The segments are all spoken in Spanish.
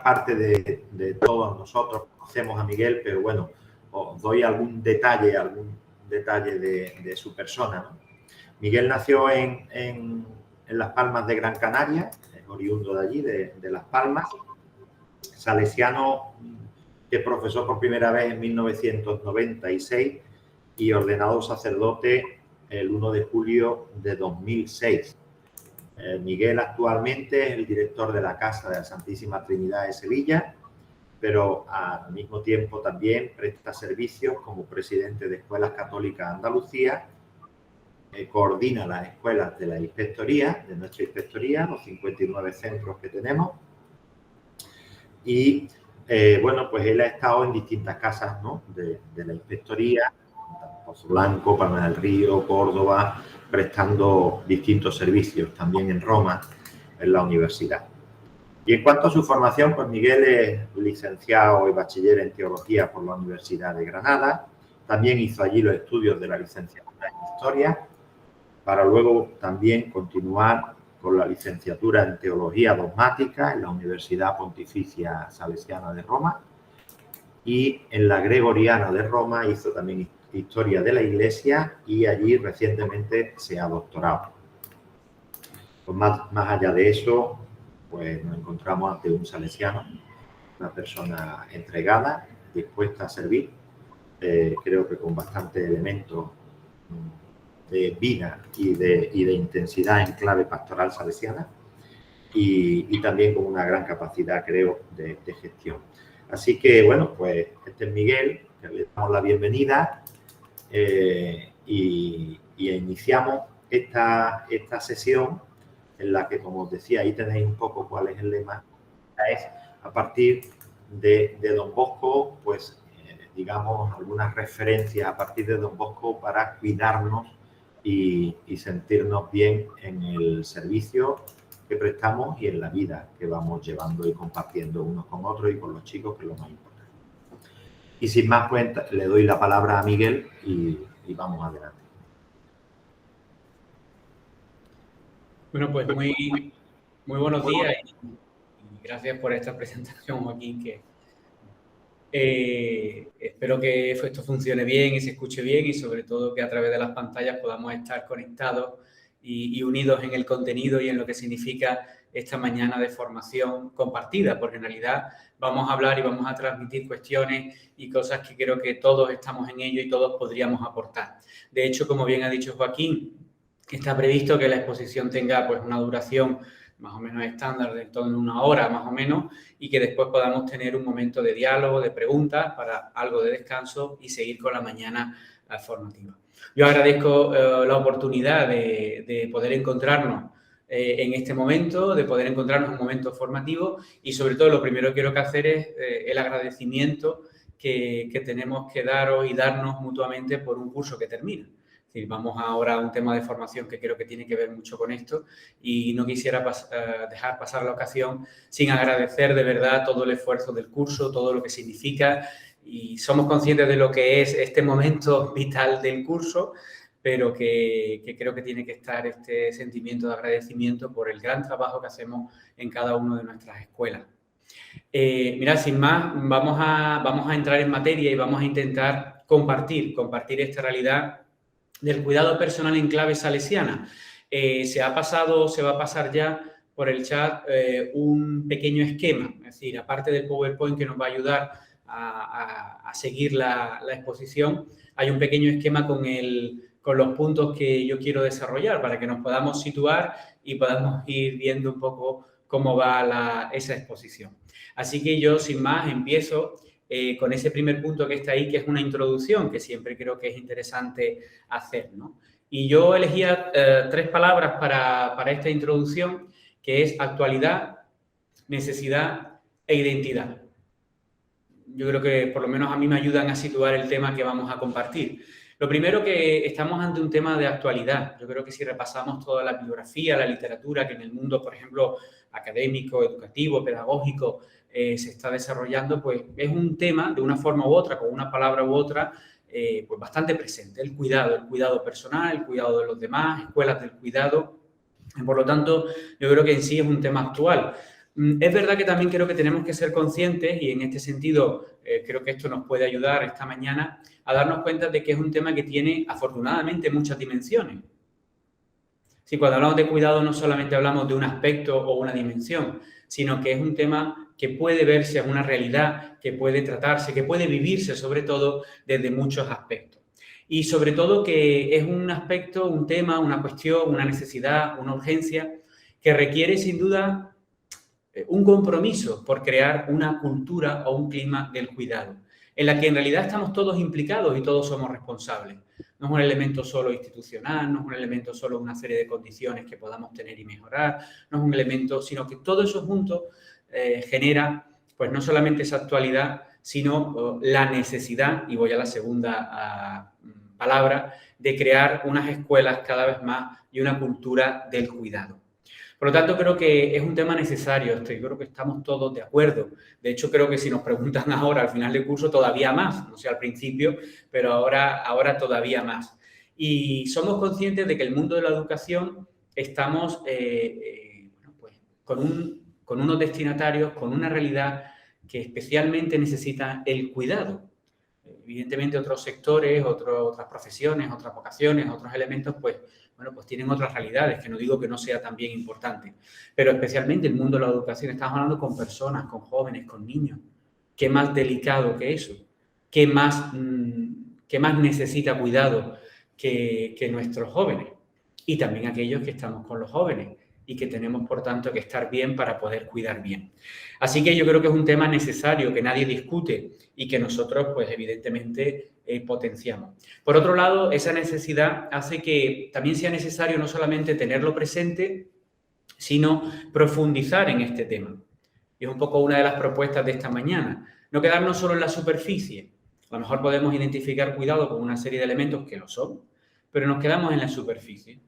parte de todos nosotros conocemos a Miguel, pero bueno, os doy algún detalle de su persona, ¿no? Miguel nació en Las Palmas de Gran Canaria, es oriundo de allí, de Las Palmas, salesiano que profesó por primera vez en 1996 y ordenado sacerdote el 1 de julio de 2006. Miguel actualmente es el director de la Casa de la Santísima Trinidad de Sevilla, pero al mismo tiempo también presta servicios como presidente de Escuelas Católicas de Andalucía, coordina las escuelas de la inspectoría, de nuestra inspectoría, los 59 centros que tenemos. Y bueno, pues él ha estado en distintas casas, ¿no?, de la inspectoría, Pozo Blanco, Palma del Río, Córdoba, prestando distintos servicios, también en Roma, en la universidad. Y en cuanto a su formación, pues Miguel es licenciado y bachiller en Teología por la Universidad de Granada. También hizo allí los estudios de la licenciatura en Historia, para luego también continuar con la licenciatura en Teología Dogmática en la Universidad Pontificia Salesiana de Roma. Y en la Gregoriana de Roma hizo también Historia de la Iglesia y allí recientemente se ha doctorado. Pues más allá de eso, pues nos encontramos ante un salesiano, una persona entregada, dispuesta a servir, creo que con bastante elementos de vida y de intensidad en clave pastoral salesiana y también con una gran capacidad, creo, de gestión. Así que, bueno, pues este es Miguel, que le damos la bienvenida y iniciamos esta sesión en la que, como os decía, ahí tenéis un poco cuál es el lema, es a partir de Don Bosco, pues digamos algunas referencias a partir de Don Bosco para cuidarnos y sentirnos bien en el servicio que prestamos y en la vida que vamos llevando y compartiendo unos con otros y con los chicos, que es lo más importante. Y sin más, pues le doy la palabra a Miguel y vamos adelante. Bueno, pues muy buenos días y gracias por esta presentación, Joaquín, que espero que esto funcione bien y se escuche bien y sobre todo que a través de las pantallas podamos estar conectados y unidos en el contenido y en lo que significa esta mañana de formación compartida, porque en realidad vamos a hablar y vamos a transmitir cuestiones y cosas que creo que todos estamos en ello y todos podríamos aportar. De hecho, como bien ha dicho Joaquín, está previsto que la exposición tenga pues una duración más o menos estándar de en torno a 1 hora más o menos y que después podamos tener un momento de diálogo, de preguntas, para algo de descanso y seguir con la mañana formativa. Yo agradezco la oportunidad de poder encontrarnos en este momento, de poder encontrarnos en un momento formativo y sobre todo lo primero que quiero hacer es el agradecimiento que tenemos que daros y darnos mutuamente por un curso que termina. Vamos ahora a un tema de formación que creo que tiene que ver mucho con esto y no quisiera dejar pasar la ocasión sin agradecer de verdad todo el esfuerzo del curso, todo lo que significa y somos conscientes de lo que es este momento vital del curso, pero que creo que tiene que estar este sentimiento de agradecimiento por el gran trabajo que hacemos en cada una de nuestras escuelas. Mirad, sin más, vamos a entrar en materia y vamos a intentar compartir esta realidad del cuidado personal en clave salesiana. Se va a pasar ya por el chat un pequeño esquema, es decir, aparte del PowerPoint que nos va a ayudar a seguir la exposición, hay un pequeño esquema con los puntos que yo quiero desarrollar para que nos podamos situar y podamos ir viendo un poco cómo va esa exposición. Así que yo, sin más, empiezo con ese primer punto que está ahí, que es una introducción, que siempre creo que es interesante hacer, ¿no? Y yo elegía 3 palabras para esta introducción, que es actualidad, necesidad e identidad. Yo creo que por lo menos a mí me ayudan a situar el tema que vamos a compartir. Lo primero, que estamos ante un tema de actualidad. Yo creo que si repasamos toda la bibliografía, la literatura que en el mundo, por ejemplo, académico, educativo, pedagógico, se está desarrollando, pues es un tema, de una forma u otra, con una palabra u otra, pues bastante presente. El cuidado personal, el cuidado de los demás, escuelas del cuidado. Por lo tanto, yo creo que en sí es un tema actual. Es verdad que también creo que tenemos que ser conscientes y en este sentido creo que esto nos puede ayudar esta mañana a darnos cuenta de que es un tema que tiene afortunadamente muchas dimensiones. Si cuando hablamos de cuidado no solamente hablamos de un aspecto o una dimensión, sino que es un tema que puede verse en una realidad, que puede tratarse, que puede vivirse sobre todo desde muchos aspectos. Y sobre todo que es un aspecto, un tema, una cuestión, una necesidad, una urgencia que requiere sin duda un compromiso por crear una cultura o un clima del cuidado, en la que en realidad estamos todos implicados y todos somos responsables. No es un elemento solo institucional, no es un elemento solo una serie de condiciones que podamos tener y mejorar, no es un elemento, sino que todo eso junto genera, pues no solamente esa actualidad, sino la necesidad, y voy a la segunda palabra, de crear unas escuelas cada vez más y una cultura del cuidado. Por lo tanto, creo que es un tema necesario, creo que estamos todos de acuerdo. De hecho, creo que si nos preguntan ahora, al final del curso, todavía más, no sé, al principio, pero ahora todavía más. Y somos conscientes de que el mundo de la educación estamos pues, con unos destinatarios, con una realidad que especialmente necesita el cuidado. Evidentemente, otros sectores, otras profesiones, otras vocaciones, otros elementos, pues tienen otras realidades, que no digo que no sea también importante, pero especialmente el mundo de la educación, estamos hablando con personas, con jóvenes, con niños. ¿Qué más delicado que eso? ¿Qué más necesita cuidado que nuestros jóvenes? Y también aquellos que estamos con los jóvenes y que tenemos, por tanto, que estar bien para poder cuidar bien. Así que yo creo que es un tema necesario, que nadie discute y que nosotros, pues, evidentemente, potenciamos. Por otro lado, esa necesidad hace que también sea necesario no solamente tenerlo presente, sino profundizar en este tema. Y es un poco una de las propuestas de esta mañana. No quedarnos solo en la superficie. A lo mejor podemos identificar cuidado con una serie de elementos que lo son, pero nos quedamos en la superficie.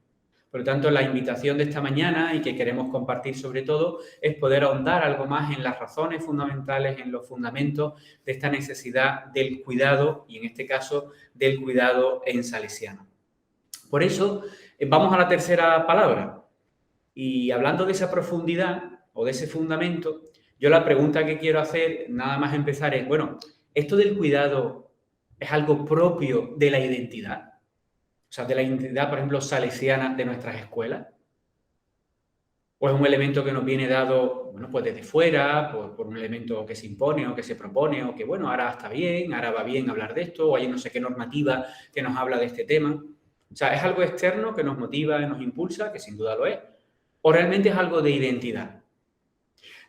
Por lo tanto, la invitación de esta mañana y que queremos compartir sobre todo es poder ahondar algo más en las razones fundamentales, en los fundamentos de esta necesidad del cuidado y en este caso del cuidado en salesiano. Por eso, vamos a la tercera palabra. Y hablando de esa profundidad o de ese fundamento, yo la pregunta que quiero hacer, nada más empezar, es, bueno, ¿esto del cuidado es algo propio de la identidad? O sea, de la identidad, por ejemplo, salesiana de nuestras escuelas. ¿O es un elemento que nos viene dado, bueno, pues desde fuera, por un elemento que se impone o que se propone, o que, bueno, ahora está bien, ahora va bien hablar de esto, o hay no sé qué normativa que nos habla de este tema? O sea, ¿es algo externo que nos motiva, nos impulsa, que sin duda lo es? ¿O realmente es algo de identidad?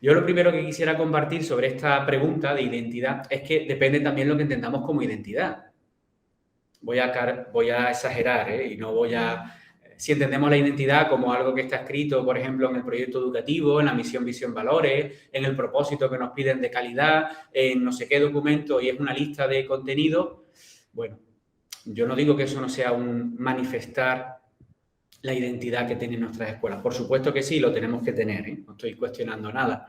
Yo lo primero que quisiera compartir sobre esta pregunta de identidad es que depende también lo que entendamos como identidad. Voy a exagerar, y no voy a... Si entendemos la identidad como algo que está escrito, por ejemplo, en el proyecto educativo, en la misión, visión, valores, en el propósito que nos piden de calidad, en no sé qué documento y es una lista de contenidos, bueno, yo no digo que eso no sea un manifestar la identidad que tienen nuestras escuelas. Por supuesto que sí, lo tenemos que tener, no estoy cuestionando nada.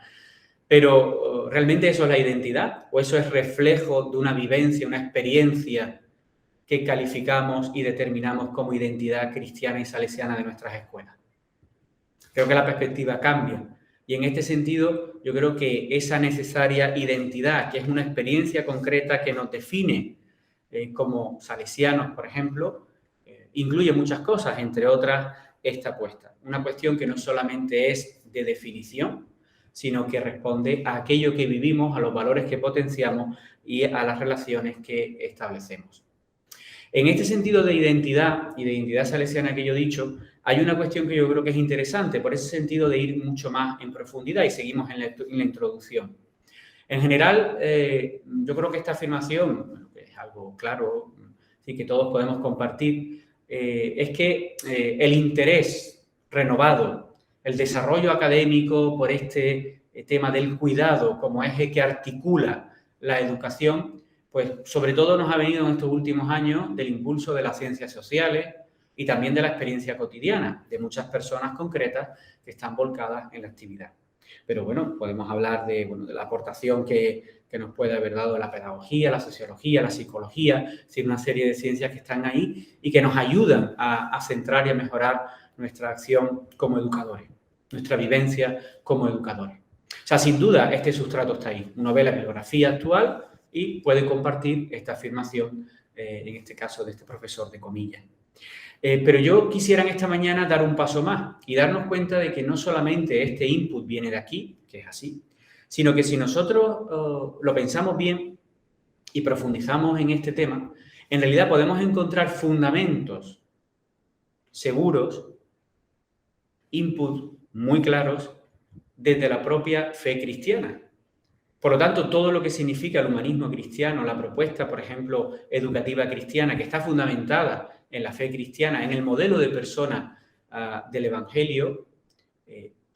Pero, ¿realmente eso es la identidad? ¿O eso es reflejo de una vivencia, una experiencia que calificamos y determinamos como identidad cristiana y salesiana de nuestras escuelas? Creo que la perspectiva cambia. Y en este sentido, yo creo que esa necesaria identidad, que es una experiencia concreta que nos define como salesianos, por ejemplo, incluye muchas cosas, entre otras esta apuesta. Una cuestión que no solamente es de definición, sino que responde a aquello que vivimos, a los valores que potenciamos y a las relaciones que establecemos. En este sentido de identidad y de identidad salesiana que yo he dicho, hay una cuestión que yo creo que es interesante, por ese sentido de ir mucho más en profundidad y seguimos en la introducción. En general, yo creo que esta afirmación, que es algo claro, sí, que todos podemos compartir, es que el interés renovado, el desarrollo académico por este tema del cuidado como eje que articula la educación, pues sobre todo nos ha venido en estos últimos años del impulso de las ciencias sociales y también de la experiencia cotidiana de muchas personas concretas que están volcadas en la actividad. Pero bueno, podemos hablar de la aportación que nos puede haber dado la pedagogía, la sociología, la psicología, una serie de ciencias que están ahí y que nos ayudan a centrar y a mejorar nuestra acción como educadores, nuestra vivencia como educadores. O sea, sin duda, este sustrato está ahí. Uno ve la bibliografía actual y puede compartir esta afirmación, en este caso de este profesor de comillas. Pero yo quisiera en esta mañana dar un paso más y darnos cuenta de que no solamente este input viene de aquí, que es así, sino que si nosotros lo pensamos bien y profundizamos en este tema, en realidad podemos encontrar fundamentos seguros, inputs muy claros desde la propia fe cristiana. Por lo tanto, todo lo que significa el humanismo cristiano, la propuesta, por ejemplo, educativa cristiana, que está fundamentada en la fe cristiana, en el modelo de persona del Evangelio,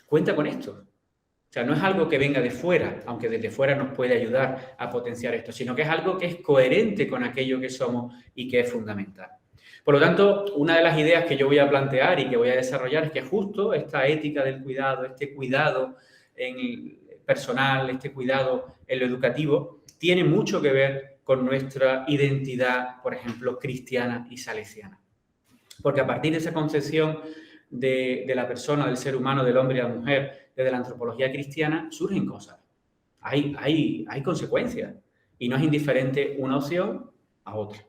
cuenta con esto. O sea, no es algo que venga de fuera, aunque desde fuera nos puede ayudar a potenciar esto, sino que es algo que es coherente con aquello que somos y que es fundamental. Por lo tanto, una de las ideas que yo voy a plantear y que voy a desarrollar es que justo esta ética del cuidado, este cuidado en el personal, este cuidado en lo educativo, tiene mucho que ver con nuestra identidad, por ejemplo, cristiana y salesiana. Porque a partir de esa concepción de la persona, del ser humano, del hombre y la mujer, desde la antropología cristiana, surgen cosas. Hay consecuencias y no es indiferente una opción a otra.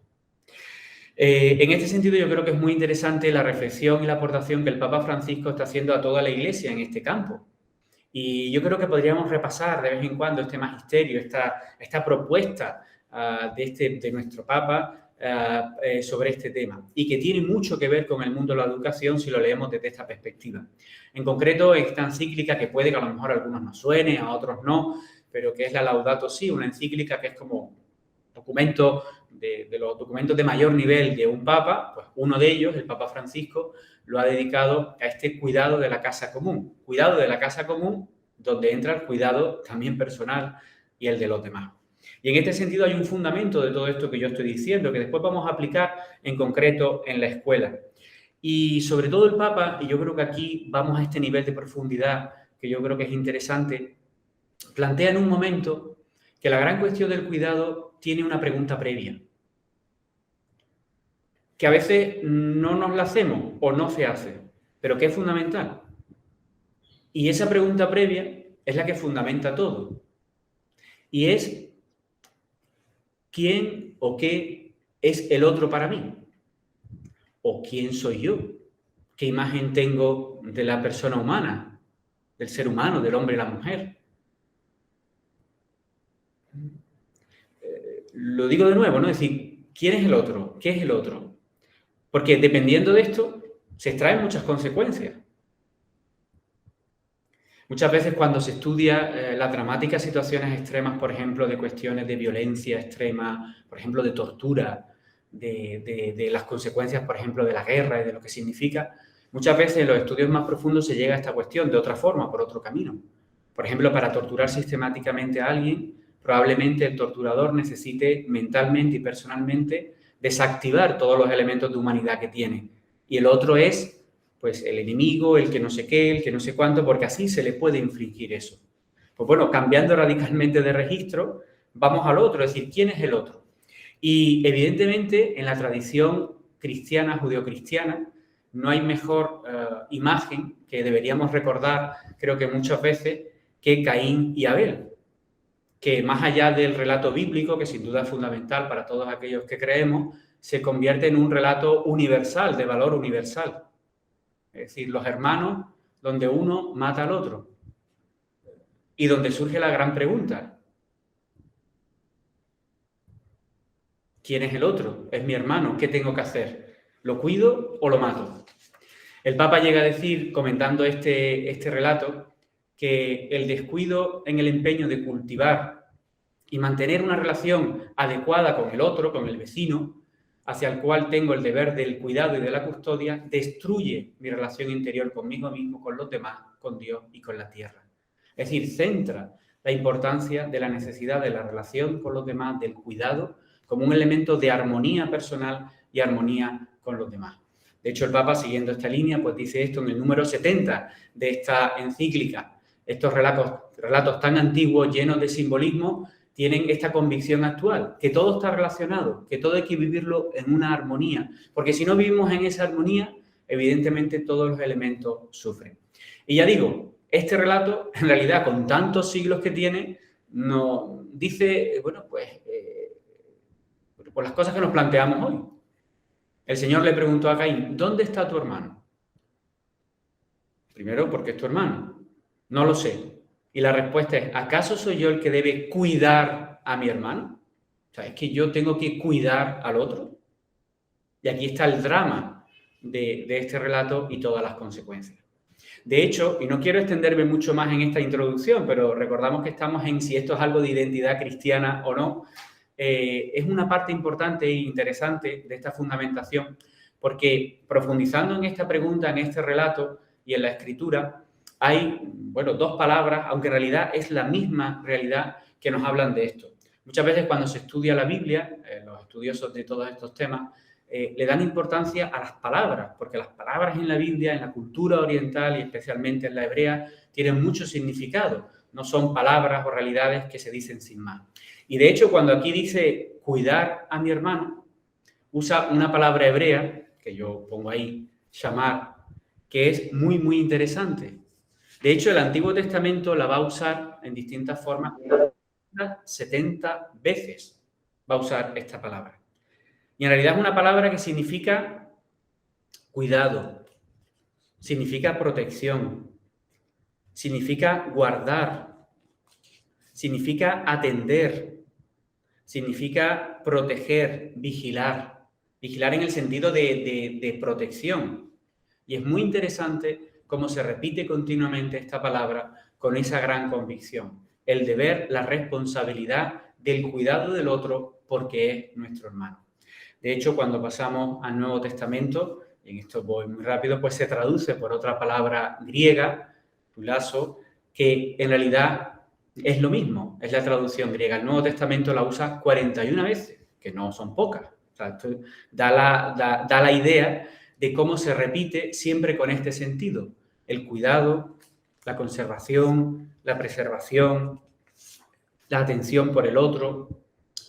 En este sentido, yo creo que es muy interesante la reflexión y la aportación que el Papa Francisco está haciendo a toda la Iglesia en este campo. Y yo creo que podríamos repasar de vez en cuando este magisterio, esta propuesta de nuestro Papa sobre este tema y que tiene mucho que ver con el mundo de la educación si lo leemos desde esta perspectiva. En concreto, esta encíclica que puede que a lo mejor a algunos nos suene, a otros no, pero que es la Laudato Si, una encíclica que es como documento de los documentos de mayor nivel de un papa, pues uno de ellos, el Papa Francisco, lo ha dedicado a este cuidado de la casa común. Cuidado de la casa común, donde entra el cuidado también personal y el de los demás. Y en este sentido hay un fundamento de todo esto que yo estoy diciendo, que después vamos a aplicar en concreto en la escuela. Y sobre todo el Papa, y yo creo que aquí vamos a este nivel de profundidad, que yo creo que es interesante, plantea en un momento que la gran cuestión del cuidado tiene una pregunta previa, que a veces no nos la hacemos o no se hace, pero que es fundamental. Y esa pregunta previa es la que fundamenta todo. Y es, ¿quién o qué es el otro para mí? ¿O quién soy yo? ¿Qué imagen tengo de la persona humana, del ser humano, del hombre y la mujer? Lo digo de nuevo, ¿no? Es decir, ¿quién es el otro? ¿Qué es el otro? Porque dependiendo de esto, se extraen muchas consecuencias. Muchas veces cuando se estudia las dramáticas situaciones extremas, por ejemplo, de cuestiones de violencia extrema, por ejemplo, de tortura, de las consecuencias, por ejemplo, de la guerra y de lo que significa, muchas veces en los estudios más profundos se llega a esta cuestión de otra forma, por otro camino. Por ejemplo, para torturar sistemáticamente a alguien, probablemente el torturador necesite mentalmente y personalmente desactivar todos los elementos de humanidad que tiene. Y el otro es, pues, el enemigo, el que no sé qué, el que no sé cuánto, porque así se le puede infringir eso. Pues bueno, cambiando radicalmente de registro, vamos al otro, es decir, ¿quién es el otro? Y evidentemente en la tradición cristiana, judeocristiana, no hay mejor imagen que deberíamos recordar, creo que muchas veces, que Caín y Abel, que más allá del relato bíblico, que sin duda es fundamental para todos aquellos que creemos, se convierte en un relato universal, de valor universal. Es decir, los hermanos donde uno mata al otro. Y donde surge la gran pregunta. ¿Quién es el otro? Es mi hermano. ¿Qué tengo que hacer? ¿Lo cuido o lo mato? El Papa llega a decir, comentando este relato, que el descuido en el empeño de cultivar y mantener una relación adecuada con el otro, con el vecino, hacia el cual tengo el deber del cuidado y de la custodia, destruye mi relación interior conmigo mismo, con los demás, con Dios y con la tierra. Es decir, centra la importancia de la necesidad de la relación con los demás, del cuidado, como un elemento de armonía personal y armonía con los demás. De hecho, el Papa, siguiendo esta línea, pues dice esto en el número 70 de esta encíclica. Estos relatos tan antiguos, llenos de simbolismo, tienen esta convicción actual, que todo está relacionado, que todo hay que vivirlo en una armonía, porque si no vivimos en esa armonía, evidentemente todos los elementos sufren. Y ya digo, este relato, en realidad, con tantos siglos que tiene, nos dice, bueno, pues las cosas que nos planteamos hoy. El Señor le preguntó a Caín, ¿dónde está tu hermano? Primero, porque es tu hermano. No lo sé. Y la respuesta es, ¿acaso soy yo el que debe cuidar a mi hermano? O sea, es que yo tengo que cuidar al otro. Y aquí está el drama de este relato y todas las consecuencias. De hecho, y no quiero extenderme mucho más en esta introducción, pero recordamos que estamos en si esto es algo de identidad cristiana o no, es una parte importante e interesante de esta fundamentación, porque profundizando en esta pregunta, en este relato y en la escritura, hay, bueno, dos palabras, aunque en realidad es la misma realidad que nos hablan de esto. Muchas veces cuando se estudia la Biblia, los estudiosos de todos estos temas, le dan importancia a las palabras, porque las palabras en la Biblia, en la cultura oriental y especialmente en la hebrea, tienen mucho significado. No son palabras o realidades que se dicen sin más. Y de hecho, cuando aquí dice cuidar a mi hermano, usa una palabra hebrea, que yo pongo ahí, shamar, que es muy, muy interesante. De hecho, el Antiguo Testamento la va a usar en distintas formas, 70 veces va a usar esta palabra. Y en realidad es una palabra que significa cuidado, significa protección, significa guardar, significa atender, significa proteger, vigilar. Vigilar en el sentido de protección. Y es muy interesante cómo se repite continuamente esta palabra con esa gran convicción. El deber, la responsabilidad del cuidado del otro porque es nuestro hermano. De hecho, cuando pasamos al Nuevo Testamento, y en esto voy muy rápido, pues se traduce por otra palabra griega, tulazo, que en realidad es lo mismo, es la traducción griega. El Nuevo Testamento la usa 41 veces, que no son pocas. O sea, esto da la idea de cómo se repite siempre con este sentido. El cuidado, la conservación, la preservación, la atención por el otro,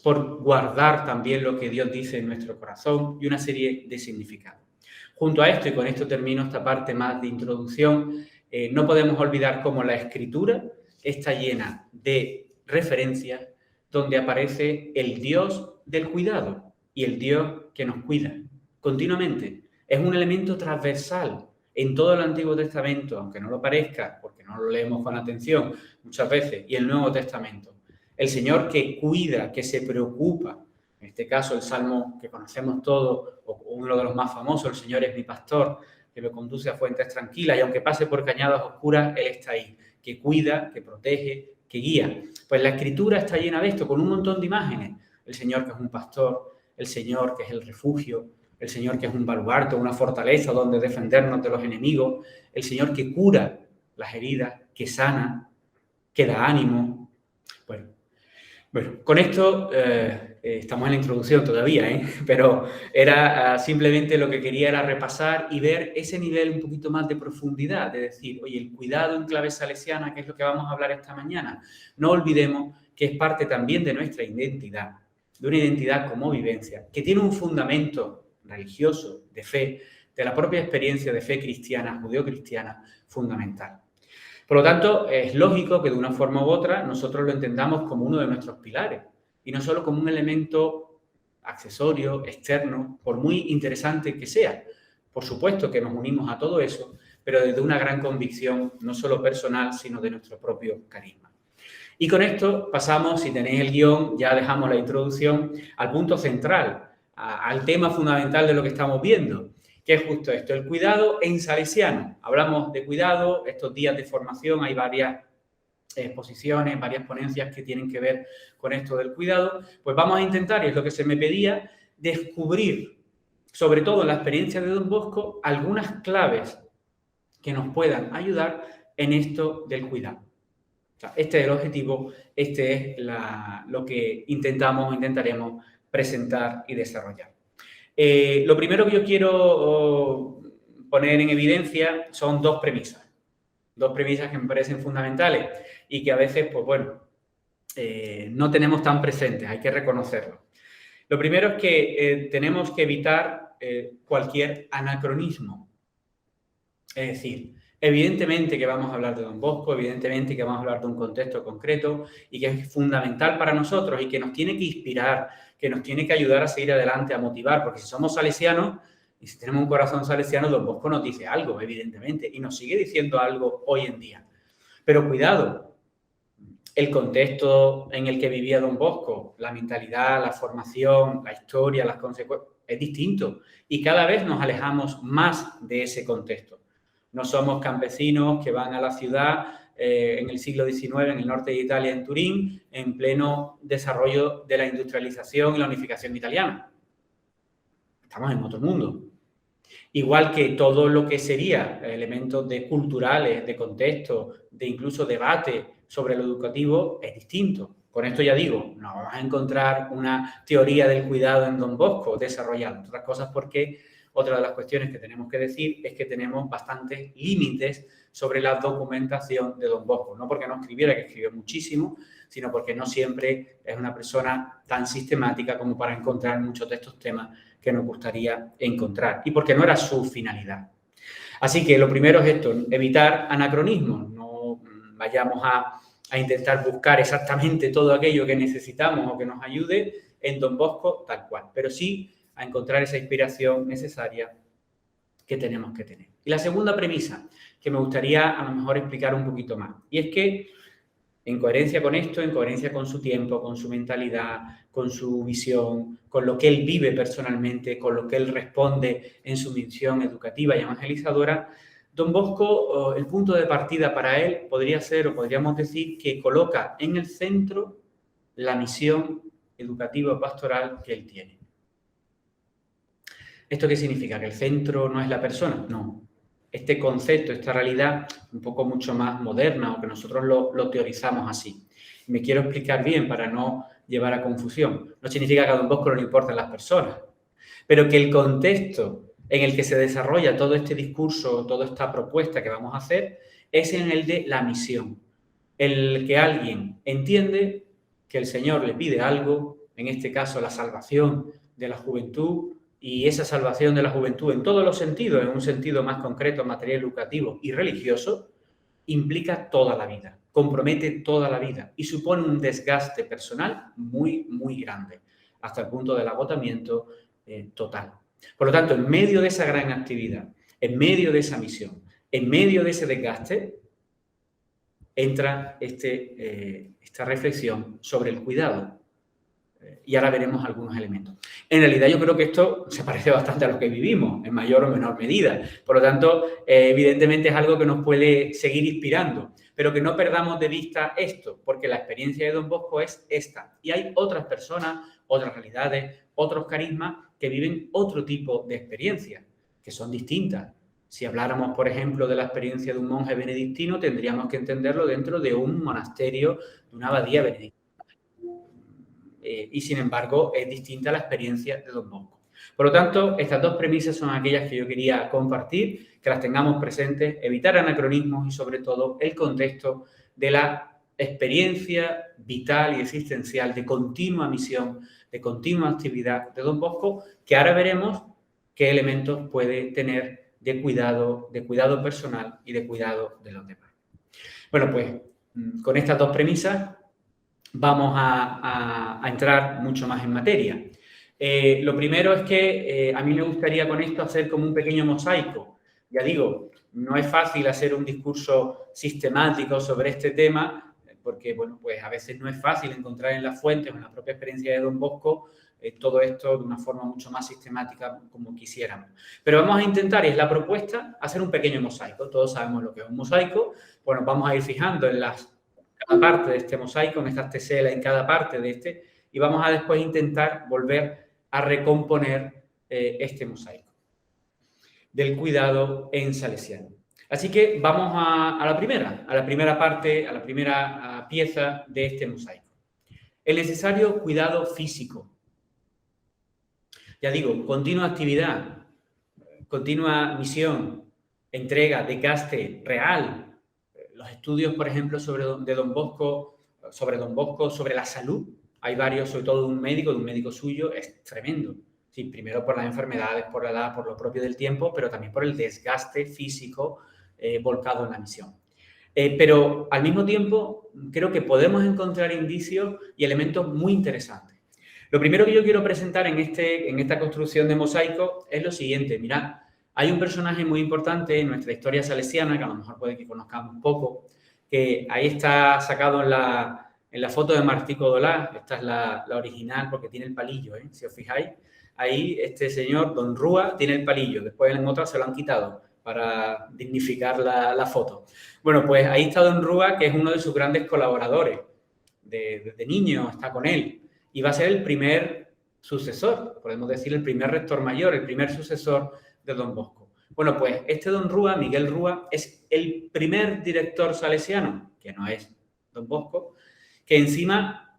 por guardar también lo que Dios dice en nuestro corazón y una serie de significados. Junto a esto, y con esto termino esta parte más de introducción, no podemos olvidar cómo la Escritura está llena de referencias donde aparece el Dios del cuidado y el Dios que nos cuida continuamente. Es un elemento transversal en todo el Antiguo Testamento, aunque no lo parezca, porque no lo leemos con atención muchas veces, y el Nuevo Testamento. El Señor que cuida, que se preocupa. En este caso, el Salmo que conocemos todos, o uno de los más famosos, el Señor es mi pastor, que me conduce a fuentes tranquilas, y aunque pase por cañadas oscuras, Él está ahí, que cuida, que protege, que guía. Pues la Escritura está llena de esto, con un montón de imágenes. El Señor que es un pastor, el Señor que es el refugio, el Señor que es un baluarte, una fortaleza donde defendernos de los enemigos, el Señor que cura las heridas, que sana, que da ánimo. Bueno, con esto estamos en la introducción todavía, pero era simplemente lo que quería era repasar y ver ese nivel un poquito más de profundidad, de decir, oye, el cuidado en clave salesiana, que es lo que vamos a hablar esta mañana, no olvidemos que es parte también de nuestra identidad, de una identidad como vivencia, que tiene un fundamento religioso, de fe, de la propia experiencia de fe cristiana, judeocristiana, fundamental. Por lo tanto, es lógico que de una forma u otra nosotros lo entendamos como uno de nuestros pilares y no solo como un elemento accesorio, externo, por muy interesante que sea. Por supuesto que nos unimos a todo eso, pero desde una gran convicción, no solo personal, sino de nuestro propio carisma. Y con esto pasamos, si tenéis el guión, ya dejamos la introducción, al punto central, al tema fundamental de lo que estamos viendo, que es justo esto, el cuidado en salesiano. Hablamos de cuidado, estos días de formación hay varias exposiciones, varias ponencias que tienen que ver con esto del cuidado. Pues vamos a intentar, y es lo que se me pedía, descubrir, sobre todo en la experiencia de Don Bosco, algunas claves que nos puedan ayudar en esto del cuidado. O sea, este es el objetivo, este es lo que intentaremos presentar y desarrollar. Lo primero que yo quiero poner en evidencia son dos premisas que me parecen fundamentales y que a veces, pues bueno, no tenemos tan presentes, hay que reconocerlo. Lo primero es que tenemos que evitar cualquier anacronismo. Es decir, Evidentemente que vamos a hablar de Don Bosco, evidentemente que vamos a hablar de un contexto concreto y que es fundamental para nosotros y que nos tiene que inspirar, que nos tiene que ayudar a seguir adelante, a motivar, porque si somos salesianos y si tenemos un corazón salesiano, Don Bosco nos dice algo, evidentemente, y nos sigue diciendo algo hoy en día. Pero cuidado, el contexto en el que vivía Don Bosco, la mentalidad, la formación, la historia, las consecuencias, es distinto y cada vez nos alejamos más de ese contexto. No somos campesinos que van a la ciudad en el siglo XIX, en el norte de Italia, en Turín, en pleno desarrollo de la industrialización y la unificación italiana. Estamos en otro mundo. Igual que todo lo que sería elementos culturales, de contexto, de incluso debate sobre lo educativo, es distinto. Con esto ya digo, no vamos a encontrar una teoría del cuidado en Don Bosco desarrollada. Otras cosas porque otra de las cuestiones que tenemos que decir es que tenemos bastantes límites sobre la documentación de Don Bosco. No porque no escribiera, que escribió muchísimo, sino porque no siempre es una persona tan sistemática como para encontrar muchos de estos temas que nos gustaría encontrar y porque no era su finalidad. Así que lo primero es esto, evitar anacronismos, no vayamos a intentar buscar exactamente todo aquello que necesitamos o que nos ayude en Don Bosco tal cual, pero sí a encontrar esa inspiración necesaria que tenemos que tener. Y la segunda premisa, que me gustaría a lo mejor explicar un poquito más, y es que en coherencia con esto, en coherencia con su tiempo, con su mentalidad, con su visión, con lo que él vive personalmente, con lo que él responde en su misión educativa y evangelizadora, Don Bosco, el punto de partida para él podría ser, o podríamos decir, que coloca en el centro la misión educativa pastoral que él tiene. ¿Esto qué significa? ¿Que el centro no es la persona? No. Este concepto, esta realidad un poco mucho más moderna o que nosotros lo teorizamos así. Me quiero explicar bien para no llevar a confusión. No significa que a Don Bosco no le importan las personas, pero que el contexto en el que se desarrolla todo este discurso, toda esta propuesta que vamos a hacer, es en el de la misión. El que alguien entiende que el Señor le pide algo, en este caso la salvación de la juventud, y esa salvación de la juventud en todos los sentidos, en un sentido más concreto, material, educativo y religioso, implica toda la vida, compromete toda la vida y supone un desgaste personal muy, muy grande, hasta el punto del agotamiento total. Por lo tanto, en medio de esa gran actividad, en medio de esa misión, en medio de ese desgaste, entra esta reflexión sobre el cuidado. Y ahora veremos algunos elementos. En realidad yo creo que esto se parece bastante a lo que vivimos, en mayor o menor medida. Por lo tanto, evidentemente es algo que nos puede seguir inspirando, pero que no perdamos de vista esto, porque la experiencia de Don Bosco es esta. Y hay otras personas, otras realidades, otros carismas que viven otro tipo de experiencias, que son distintas. Si habláramos, por ejemplo, de la experiencia de un monje benedictino, tendríamos que entenderlo dentro de un monasterio, de una abadía benedictina. Y sin embargo es distinta la experiencia de Don Bosco. Por lo tanto, estas dos premisas son aquellas que yo quería compartir, que las tengamos presentes, evitar anacronismos y sobre todo el contexto de la experiencia vital y existencial de continua misión, de continua actividad de Don Bosco, que ahora veremos qué elementos puede tener de cuidado personal y de cuidado de los demás. Bueno, pues con estas dos premisas vamos a entrar mucho más en materia. Lo primero es que a mí me gustaría con esto hacer como un pequeño mosaico. Ya digo, no es fácil hacer un discurso sistemático sobre este tema, porque bueno, pues a veces no es fácil encontrar en las fuentes o en la propia experiencia de Don Bosco todo esto de una forma mucho más sistemática como quisiéramos. Pero vamos a intentar, y es la propuesta, hacer un pequeño mosaico. Todos sabemos lo que es un mosaico. Bueno, vamos a ir fijando en cada parte de este mosaico, en estas teselas, en cada parte de este, y vamos a después intentar volver a recomponer este mosaico del cuidado en salesiano. Así que vamos a la primera parte, a la primera pieza de este mosaico. El necesario cuidado físico. Ya digo, continua actividad, continua misión, entrega, desgaste real. Los estudios, por ejemplo, sobre Don Bosco, sobre la salud, hay varios, sobre todo de un médico suyo, es tremendo. Sí, primero por las enfermedades, por la edad, por lo propio del tiempo, pero también por el desgaste físico volcado en la misión. Pero al mismo tiempo creo que podemos encontrar indicios y elementos muy interesantes. Lo primero que yo quiero presentar en esta construcción de mosaico es lo siguiente. Mirad, hay un personaje muy importante en nuestra historia salesiana, que a lo mejor puede que conozcamos poco, que ahí está sacado en la foto de Martí Codolá. Esta es la original porque tiene el palillo, si os fijáis. Ahí este señor, Don Rúa, tiene el palillo. Después en otras se lo han quitado para dignificar la foto. Bueno, pues ahí está Don Rúa, que es uno de sus grandes colaboradores. Desde niño está con él. Y va a ser el primer sucesor, podemos decir el primer rector mayor, el primer sucesor de Don Bosco. Bueno, pues este Don Rúa, Miguel Rúa, es el primer director salesiano, que no es Don Bosco, que encima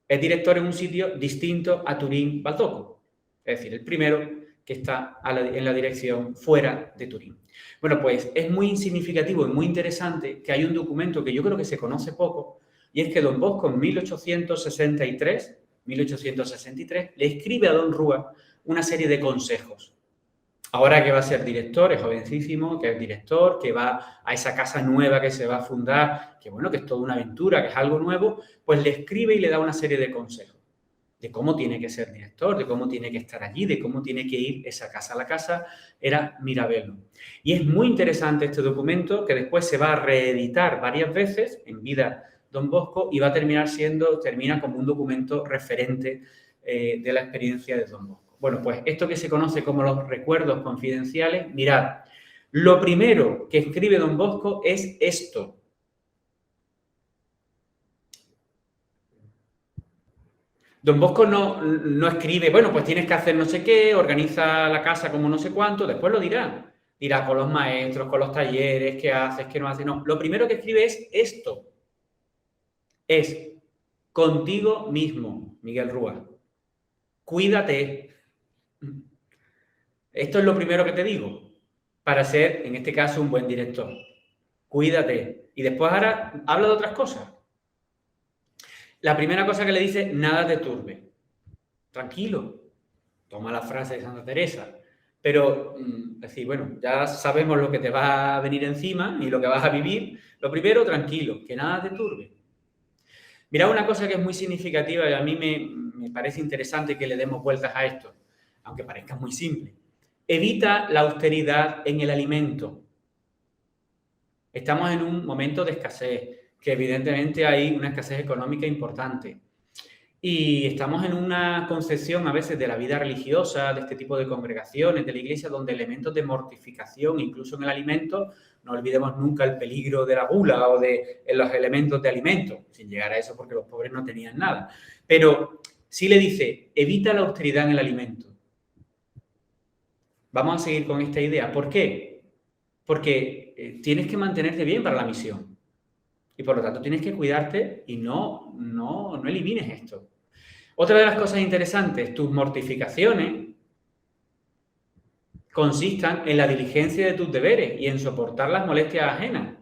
es director en un sitio distinto a Turín-Baldoco. Es decir, el primero que está en la dirección fuera de Turín. Bueno, pues es muy significativo y muy interesante que hay un documento que yo creo que se conoce poco, y es que Don Bosco en 1863 le escribe a Don Rúa una serie de consejos. Ahora que va a ser director, es jovencísimo, que es director, que va a esa casa nueva que se va a fundar, que bueno, que es toda una aventura, que es algo nuevo, pues le escribe y le da una serie de consejos de cómo tiene que ser director, de cómo tiene que estar allí, de cómo tiene que ir esa casa. La casa era Mirabello. Y es muy interesante este documento, que después se va a reeditar varias veces en vida Don Bosco y va a termina como un documento referente de la experiencia de Don Bosco. Bueno, pues esto que se conoce como los recuerdos confidenciales, mirad, lo primero que escribe Don Bosco es esto. Don Bosco no escribe, bueno, pues tienes que hacer no sé qué, organiza la casa como no sé cuánto, después lo dirá. Dirá con los maestros, con los talleres, qué haces, qué no haces. No, lo primero que escribe es esto. Es contigo mismo, Miguel Rúa. Cuídate. Esto es lo primero que te digo para ser, en este caso, un buen director. Cuídate. Y después ahora habla de otras cosas. La primera cosa que le dice, nada te turbe. Tranquilo. Toma la frase de Santa Teresa. Pero, decir, bueno, ya sabemos lo que te va a venir encima y lo que vas a vivir. Lo primero, tranquilo, que nada te turbe. Mirad una cosa que es muy significativa y a mí me parece interesante que le demos vueltas a esto, aunque parezca muy simple. Evita la austeridad en el alimento. Estamos en un momento de escasez, que evidentemente hay una escasez económica importante. Y estamos en una concepción a veces de la vida religiosa, de este tipo de congregaciones, de la iglesia, donde elementos de mortificación, incluso en el alimento, no olvidemos nunca el peligro de la gula o de los elementos de alimento, sin llegar a eso porque los pobres no tenían nada. Pero sí le dice, evita la austeridad en el alimento. Vamos a seguir con esta idea. ¿Por qué? Porque tienes que mantenerte bien para la misión. Y por lo tanto tienes que cuidarte y no elimines esto. Otra de las cosas interesantes, tus mortificaciones consistan en la diligencia de tus deberes y en soportar las molestias ajenas.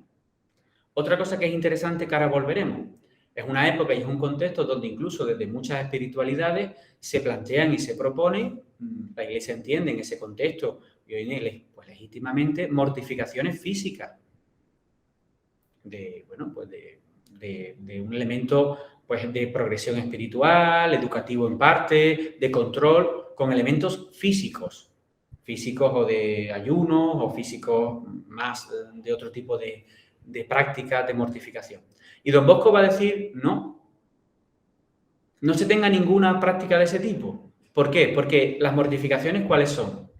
Otra cosa que es interesante que ahora volveremos. Es una época y es un contexto donde incluso desde muchas espiritualidades se plantean y se proponen, la Iglesia entiende en ese contexto, y hoy pues legítimamente, mortificaciones físicas. De un elemento pues, de progresión espiritual, educativo en parte, de control, con elementos físicos o de ayuno, o físicos más de otro tipo de prácticas de mortificación. Y Don Bosco va a decir, no se tenga ninguna práctica de ese tipo. ¿Por qué? Porque las mortificaciones, ¿cuáles son?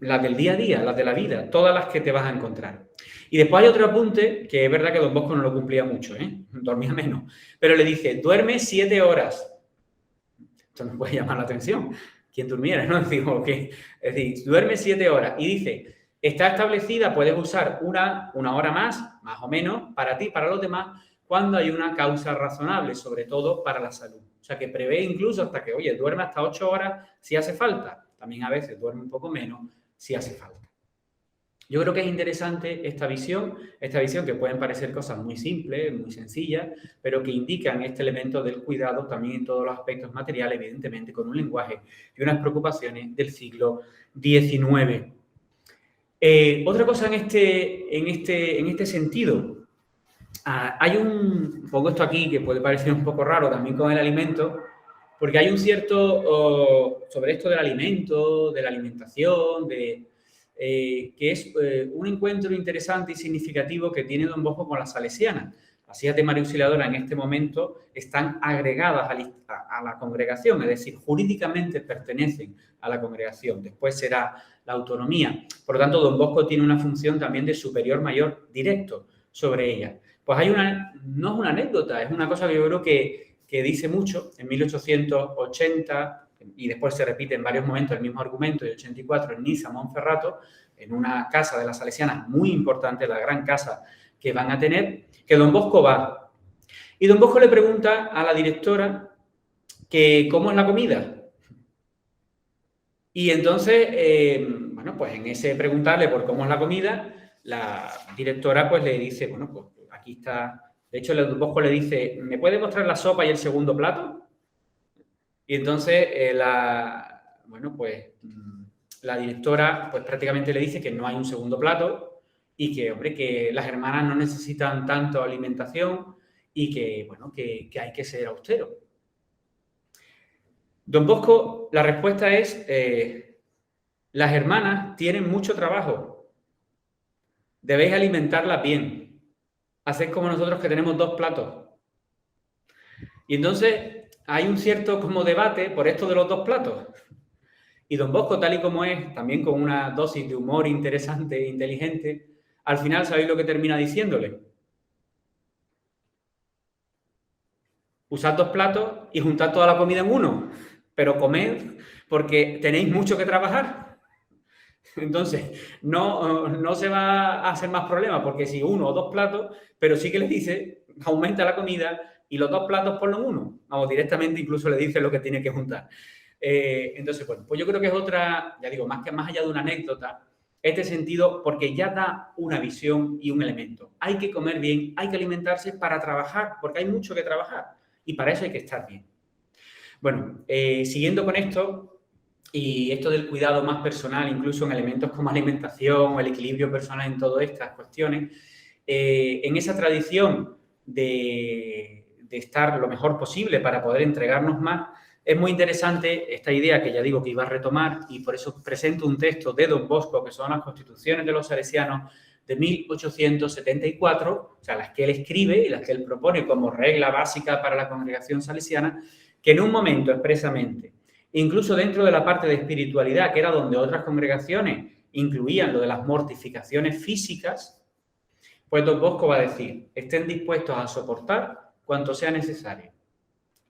Las del día a día, las de la vida, todas las que te vas a encontrar. Y después hay otro apunte, que es verdad que Don Bosco no lo cumplía mucho, dormía menos, pero le dice, duerme 7 horas. Esto nos puede llamar la atención. ¿Quién durmiera? ¿No? Digo, okay. Es decir, duerme 7 horas. Y dice, está establecida, puedes usar una hora más o menos, para ti, para los demás, cuando hay una causa razonable, sobre todo para la salud. O sea, que prevé incluso hasta que, oye, duerme hasta 8 horas si hace falta. También a veces duerme un poco menos si hace falta. Yo creo que es interesante esta visión que pueden parecer cosas muy simples, muy sencillas, pero que indican este elemento del cuidado también en todos los aspectos materiales, evidentemente con un lenguaje y unas preocupaciones del siglo XIX. Otra cosa en este sentido, hay pongo esto aquí que puede parecer un poco raro también con el alimento, porque hay un cierto, sobre esto del alimento, de la alimentación, que es un encuentro interesante y significativo que tiene Don Bosco con las salesianas. Las hijas de María Auxiliadora en este momento están agregadas a la congregación, es decir, jurídicamente pertenecen a la congregación. Después será la autonomía. Por lo tanto, Don Bosco tiene una función también de superior mayor directo sobre ella. Pues no es una anécdota, es una cosa que yo creo que dice mucho. En 1880, y después se repite en varios momentos el mismo argumento, en 84 en Niza, Monferrato, en una casa de las salesianas muy importante, la gran casa que van a tener, que Don Bosco va. Y Don Bosco le pregunta a la directora que cómo es la comida. Y entonces, bueno, pues en ese preguntarle por cómo es la comida, la directora pues le dice, bueno, pues aquí está. De hecho, Don Bosco le dice, ¿me puede mostrar la sopa y el segundo plato? Y entonces, bueno, pues la directora pues prácticamente le dice que no hay un segundo plato y que, hombre, que las hermanas no necesitan tanto alimentación y que, bueno, que hay que ser austero. Don Bosco, la respuesta es, las hermanas tienen mucho trabajo, debéis alimentarlas bien, haced como nosotros que tenemos 2 platos. Y entonces hay un cierto como debate por esto de los 2 platos. Y Don Bosco, tal y como es, también con una dosis de humor interesante e inteligente, al final, ¿sabéis lo que termina diciéndole? Usad 2 platos y juntad toda la comida en uno, pero comed porque tenéis mucho que trabajar. Entonces, no se va a hacer más problema porque si 1 o 2 platos, pero sí que le dice, aumenta la comida y los 2 platos ponlo en uno. Vamos, directamente incluso le dice lo que tiene que juntar. Entonces, bueno, pues yo creo que es otra, ya digo, más allá de una anécdota, este sentido, porque ya da una visión y un elemento. Hay que comer bien, hay que alimentarse para trabajar, porque hay mucho que trabajar y para eso hay que estar bien. Bueno, siguiendo con esto, y esto del cuidado más personal, incluso en elementos como alimentación o el equilibrio personal en todas estas cuestiones, en esa tradición de estar lo mejor posible para poder entregarnos más, es muy interesante esta idea que ya digo que iba a retomar y por eso presento un texto de Don Bosco, que son las Constituciones de los Salesianos de 1874, o sea, las que él escribe y las que él propone como regla básica para la congregación salesiana, que en un momento expresamente, incluso dentro de la parte de espiritualidad, que era donde otras congregaciones incluían lo de las mortificaciones físicas, pues Don Bosco va a decir, estén dispuestos a soportar cuanto sea necesario.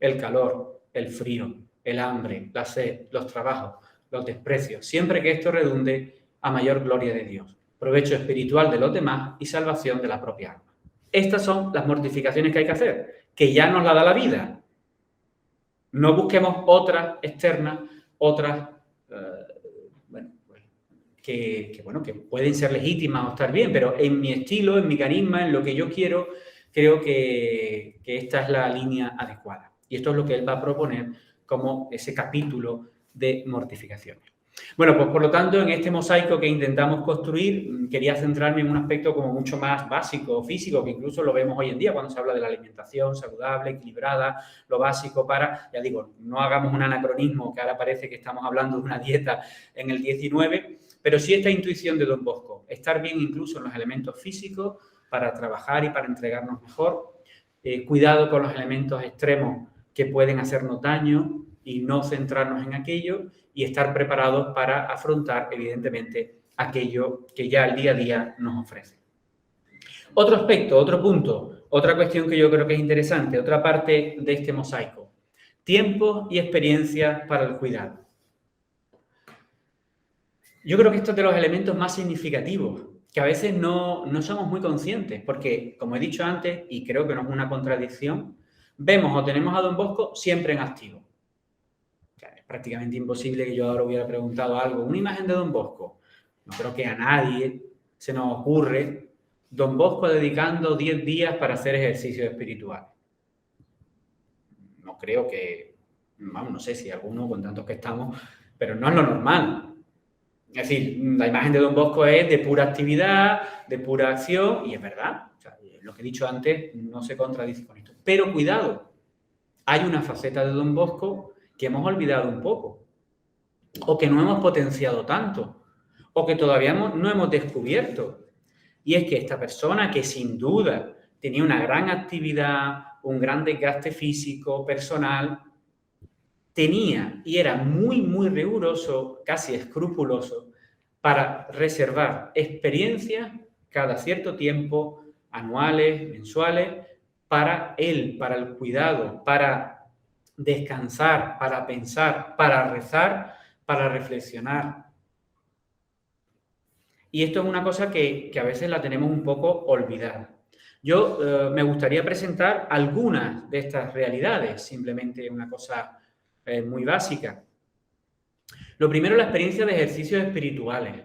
El calor, el frío, el hambre, la sed, los trabajos, los desprecios, siempre que esto redunde a mayor gloria de Dios, provecho espiritual de los demás y salvación de la propia alma. Estas son las mortificaciones que hay que hacer, que ya nos la da la vida. No busquemos otras externas, otras que pueden ser legítimas o estar bien, pero en mi estilo, en mi carisma, en lo que yo quiero, creo que esta es la línea adecuada. Y esto es lo que él va a proponer como ese capítulo de mortificaciones. Bueno, pues por lo tanto, en este mosaico que intentamos construir, quería centrarme en un aspecto como mucho más básico, físico, que incluso lo vemos hoy en día cuando se habla de la alimentación saludable, equilibrada, lo básico para, ya digo, no hagamos un anacronismo que ahora parece que estamos hablando de una dieta en el 19, pero sí esta intuición de Don Bosco, estar bien incluso en los elementos físicos para trabajar y para entregarnos mejor, cuidado con los elementos extremos que pueden hacernos daño y no centrarnos en aquello y estar preparados para afrontar, evidentemente, aquello que ya el día a día nos ofrece. Otro aspecto, otro punto, otra cuestión que yo creo que es interesante, otra parte de este mosaico. Tiempo y experiencia para el cuidado. Yo creo que esto es de los elementos más significativos, que a veces no somos muy conscientes, porque, como he dicho antes, y creo que no es una contradicción, vemos o tenemos a Don Bosco siempre en activo. O sea, es prácticamente imposible que yo ahora hubiera preguntado algo. ¿Una imagen de Don Bosco? No creo que a nadie se nos ocurre Don Bosco dedicando 10 días para hacer ejercicios espirituales. No creo que, vamos, no sé si alguno con tantos que estamos, pero no es lo normal. Es decir, la imagen de Don Bosco es de pura actividad, de pura acción, y es verdad. O sea, lo que he dicho antes no se contradice con esto. Pero cuidado, hay una faceta de Don Bosco que hemos olvidado un poco, o que no hemos potenciado tanto, o que todavía no hemos descubierto. Y es que esta persona, que sin duda tenía una gran actividad, un gran desgaste físico, personal, tenía y era muy, muy riguroso, casi escrupuloso, para reservar experiencias cada cierto tiempo, anuales, mensuales, para él, para el cuidado, para descansar, para pensar, para rezar, para reflexionar. Y esto es una cosa que a veces la tenemos un poco olvidada. Yo me gustaría presentar algunas de estas realidades, simplemente una cosa muy básica. Lo primero, la experiencia de ejercicios espirituales.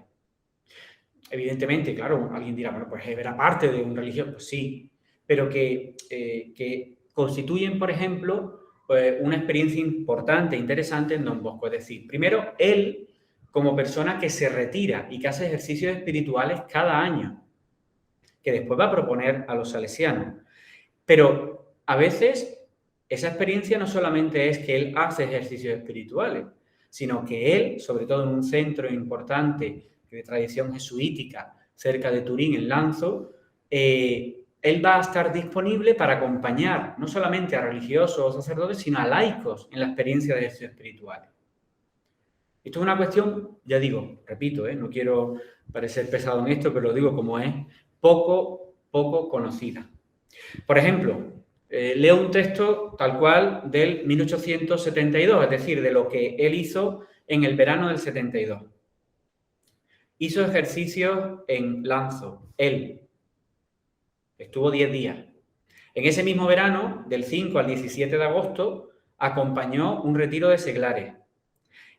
Evidentemente, claro, alguien dirá, bueno, pues era parte de un religioso, pues sí, pero que constituyen, por ejemplo, una experiencia importante, interesante en Don Bosco. Es decir, primero, él como persona que se retira y que hace ejercicios espirituales cada año, que después va a proponer a los salesianos. Pero a veces esa experiencia no solamente es que él hace ejercicios espirituales, sino que él, sobre todo en un centro importante de tradición jesuítica cerca de Turín, en Lanzo, él va a estar disponible para acompañar no solamente a religiosos o sacerdotes, sino a laicos en la experiencia de ejercicios espirituales. Esto es una cuestión, ya digo, repito, no quiero parecer pesado en esto, pero lo digo como es, poco conocida. Por ejemplo, leo un texto tal cual del 1872, es decir, de lo que él hizo en el verano del 72. Hizo ejercicios en Lanzo, él. Estuvo 10 días. En ese mismo verano, del 5 al 17 de agosto, acompañó un retiro de seglares.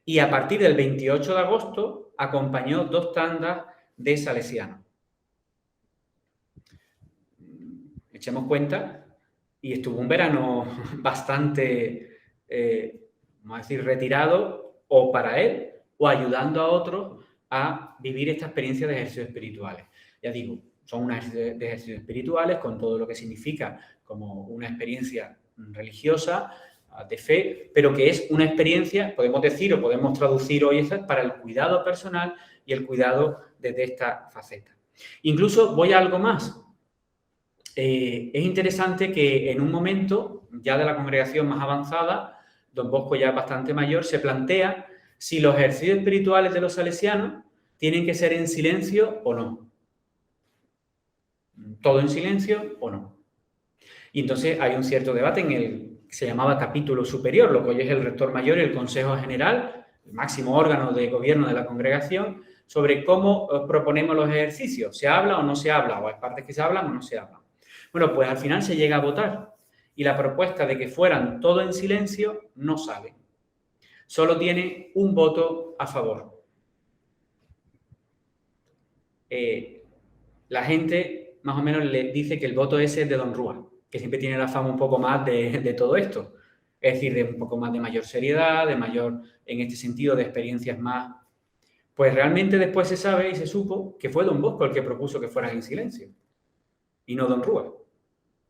Y a partir del 28 de agosto, acompañó 2 tandas de salesianos. Echemos cuenta, y estuvo un verano bastante, vamos a decir, retirado, o para él, o ayudando a otros a vivir esta experiencia de ejercicios espirituales. Ya digo, son unas de ejercicios espirituales con todo lo que significa como una experiencia religiosa, de fe, pero que es una experiencia, podemos decir o podemos traducir hoy, para el cuidado personal y el cuidado desde esta faceta. Incluso voy a algo más. Es interesante que en un momento, ya de la congregación más avanzada, Don Bosco ya bastante mayor, se plantea si los ejercicios espirituales de los salesianos tienen que ser en silencio o no. ¿Todo en silencio o no? Y entonces hay un cierto debate en el que se llamaba capítulo superior, lo que hoy es el rector mayor y el consejo general, el máximo órgano de gobierno de la congregación, sobre cómo proponemos los ejercicios. ¿Se habla o no se habla? ¿O hay partes que se hablan o no se hablan? Bueno, pues al final se llega a votar y la propuesta de que fueran todo en silencio no sale. Solo tiene un voto a favor. La gente más o menos le dice que el voto ese es de Don Rúa, que siempre tiene la fama un poco más de todo esto. Es decir, de un poco más de mayor seriedad, de mayor, en este sentido, de experiencias más. Pues realmente después se sabe y se supo que fue Don Bosco el que propuso que fueran en silencio y no Don Rúa.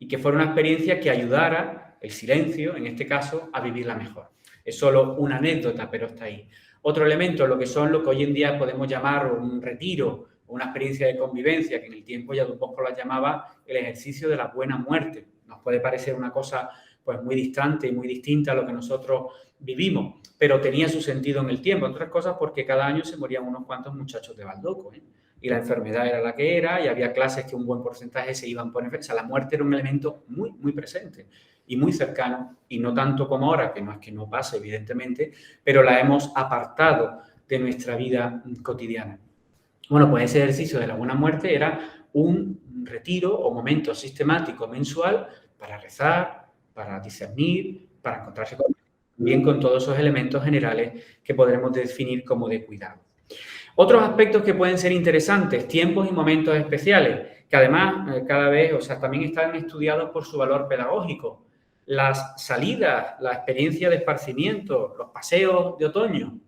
Y que fuera una experiencia que ayudara el silencio, en este caso, a vivirla mejor. Es solo una anécdota, pero está ahí. Otro elemento, lo que hoy en día podemos llamar un retiro, una experiencia de convivencia, que en el tiempo ya Don Bosco la llamaba el ejercicio de la buena muerte. Nos puede parecer una cosa pues muy distante y muy distinta a lo que nosotros vivimos, pero tenía su sentido en el tiempo, entre otras cosas porque cada año se morían unos cuantos muchachos de Baldoco, y la enfermedad era la que era, y había clases que un buen porcentaje se iban por enfermedad. O sea, la muerte era un elemento muy, muy presente y muy cercano, y no tanto como ahora, que no es que no pase, evidentemente, pero la hemos apartado de nuestra vida cotidiana. Bueno, pues ese ejercicio de la buena muerte era un retiro o momento sistemático mensual para rezar, para discernir, para encontrarse bien con todos esos elementos generales que podremos definir como de cuidado. Otros aspectos que pueden ser interesantes, tiempos y momentos especiales, que además cada vez, también están estudiados por su valor pedagógico. Las salidas, la experiencia de esparcimiento, los paseos de otoño.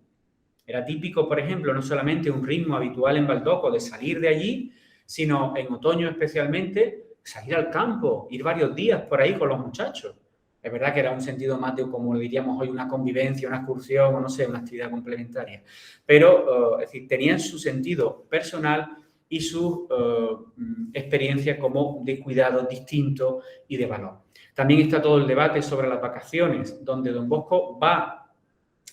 Era típico, por ejemplo, no solamente un ritmo habitual en Baldoco de salir de allí, sino en otoño especialmente, salir al campo, ir varios días por ahí con los muchachos. Es verdad que era un sentido más de, como diríamos hoy, una convivencia, una excursión o no sé, una actividad complementaria. Pero, es decir, tenían su sentido personal y su experiencia como de cuidado distinto y de valor. También está todo el debate sobre las vacaciones, donde Don Bosco va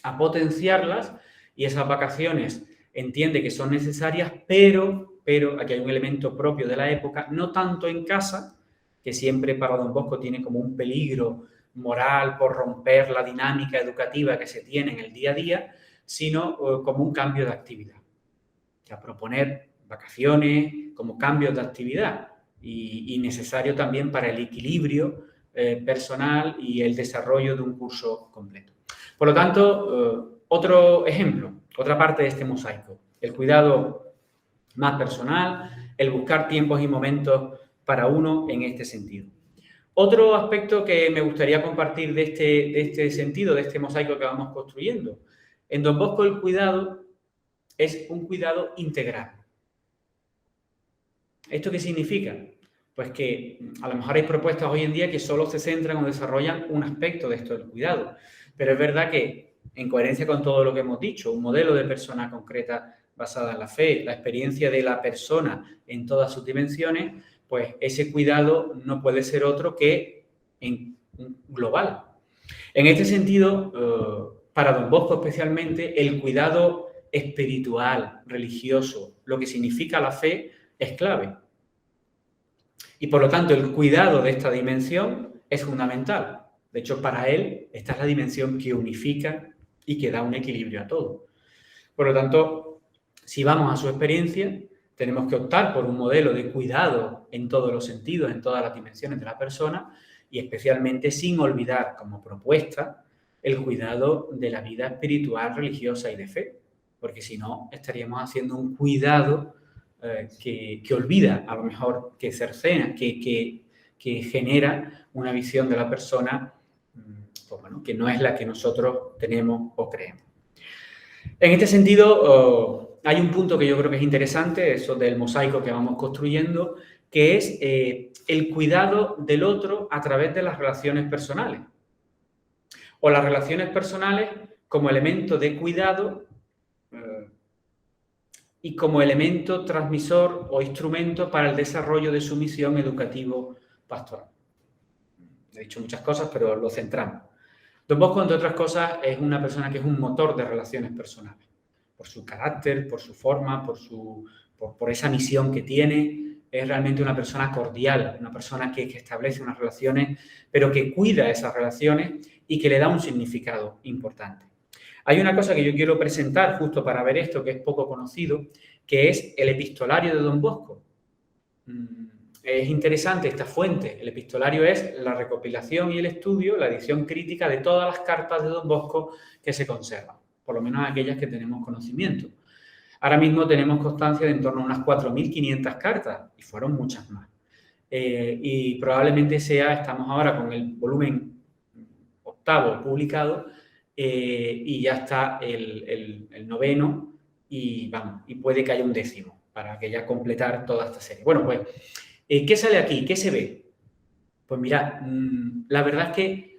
a potenciarlas y esas vacaciones entiende que son necesarias, pero aquí hay un elemento propio de la época, no tanto en casa, que siempre para Don Bosco tiene como un peligro moral por romper la dinámica educativa que se tiene en el día a día, sino como un cambio de actividad. O sea, proponer vacaciones como cambios de actividad y necesario también para el equilibrio personal y el desarrollo de un curso completo. Por lo tanto, otro ejemplo, otra parte de este mosaico, el cuidado más personal, el buscar tiempos y momentos para uno en este sentido. Otro aspecto que me gustaría compartir de este sentido, de este mosaico que vamos construyendo. En Don Bosco el cuidado es un cuidado integral. ¿Esto qué significa? Pues que a lo mejor hay propuestas hoy en día que solo se centran o desarrollan un aspecto de esto del cuidado. Pero es verdad que, en coherencia con todo lo que hemos dicho, un modelo de persona concreta basada en la fe, la experiencia de la persona en todas sus dimensiones, pues ese cuidado no puede ser otro que global. En este sentido, para Don Bosco especialmente, el cuidado espiritual, religioso, lo que significa la fe, es clave. Y por lo tanto, el cuidado de esta dimensión es fundamental. De hecho, para él, esta es la dimensión que unifica y que da un equilibrio a todo. Por lo tanto, si vamos a su experiencia, tenemos que optar por un modelo de cuidado en todos los sentidos, en todas las dimensiones de la persona y especialmente sin olvidar como propuesta el cuidado de la vida espiritual, religiosa y de fe, porque si no, estaríamos haciendo un cuidado que olvida, a lo mejor, que cercena, que genera una visión de la persona pues bueno, que no es la que nosotros tenemos o creemos. En este sentido, hay un punto que yo creo que es interesante, eso del mosaico que vamos construyendo, que es el cuidado del otro a través de las relaciones personales. O las relaciones personales como elemento de cuidado y como elemento transmisor o instrumento para el desarrollo de su misión educativo-pastoral. He dicho muchas cosas, pero lo centramos. Don Bosco, entre otras cosas, es una persona que es un motor de relaciones personales. Por su carácter, por su forma, por esa misión que tiene. Es realmente una persona cordial, una persona que establece unas relaciones, pero que cuida esas relaciones y que le da un significado importante. Hay una cosa que yo quiero presentar justo para ver esto, que es poco conocido, que es el epistolario de Don Bosco. Es interesante esta fuente. El epistolario es la recopilación y el estudio, la edición crítica de todas las cartas de Don Bosco que se conservan, por lo menos aquellas que tenemos conocimiento. Ahora mismo tenemos constancia de en torno a unas 4.500 cartas y fueron muchas más. Y probablemente estamos ahora con el volumen 8º publicado y ya está el 9º y puede que haya un 10º para que ya completar toda esta serie. Bueno, pues, ¿qué sale aquí? ¿Qué se ve? Pues mirad, la verdad es que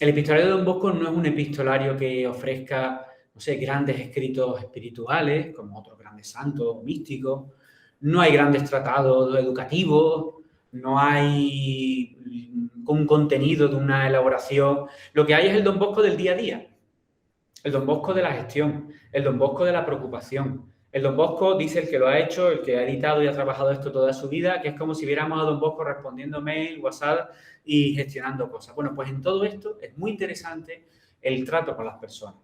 el epistolario de Don Bosco no es un epistolario que ofrezca, no sé, grandes escritos espirituales, como otros grandes santos, místicos. No hay grandes tratados educativos, no hay un contenido de una elaboración. Lo que hay es el Don Bosco del día a día, el Don Bosco de la gestión, el Don Bosco de la preocupación. El Don Bosco, dice el que lo ha hecho, el que ha editado y ha trabajado esto toda su vida, que es como si viéramos a Don Bosco respondiendo mail, WhatsApp y gestionando cosas. Bueno, pues en todo esto es muy interesante el trato con las personas.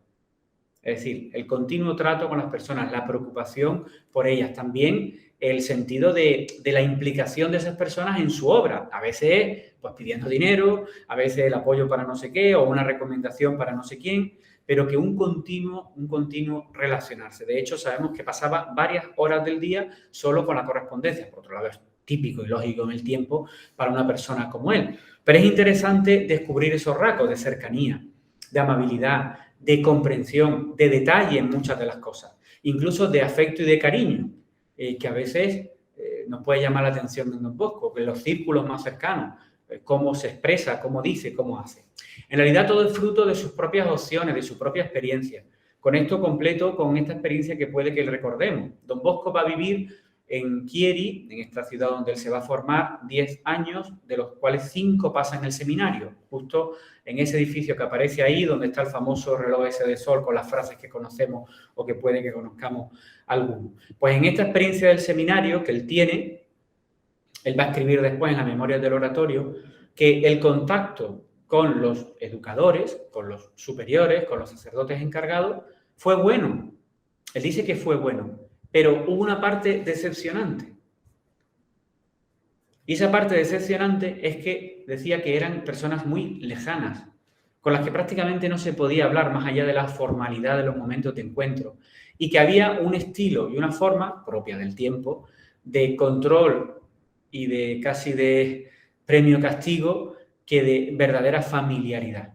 Es decir, el continuo trato con las personas, la preocupación por ellas. También el sentido de la implicación de esas personas en su obra. A veces, pues pidiendo dinero, a veces el apoyo para no sé qué o una recomendación para no sé quién, pero que un continuo relacionarse. De hecho, sabemos que pasaba varias horas del día solo con la correspondencia. Por otro lado, es típico y lógico en el tiempo para una persona como él. Pero es interesante descubrir esos rasgos de cercanía, de amabilidad, de comprensión, de detalle en muchas de las cosas, incluso de afecto y de cariño, que a veces nos puede llamar la atención de Don Bosco, en los círculos más cercanos, cómo se expresa, cómo dice, cómo hace. En realidad todo es fruto de sus propias opciones, de su propia experiencia. Con esto completo, con esta experiencia que puede que recordemos. Don Bosco va a vivir en Chieri, en esta ciudad donde él se va a formar, 10 años, de los cuales 5 pasan en el seminario, justo en ese edificio que aparece ahí, donde está el famoso reloj ese de sol con las frases que conocemos o que puede que conozcamos algunos. Pues en esta experiencia del seminario que él tiene, él va a escribir después en la memoria del oratorio que el contacto con los educadores, con los superiores, con los sacerdotes encargados, fue bueno. Él dice que fue bueno, pero hubo una parte decepcionante. Y esa parte decepcionante es que decía que eran personas muy lejanas, con las que prácticamente no se podía hablar más allá de la formalidad de los momentos de encuentro, y que había un estilo y una forma propia del tiempo de control y de casi de premio-castigo que de verdadera familiaridad.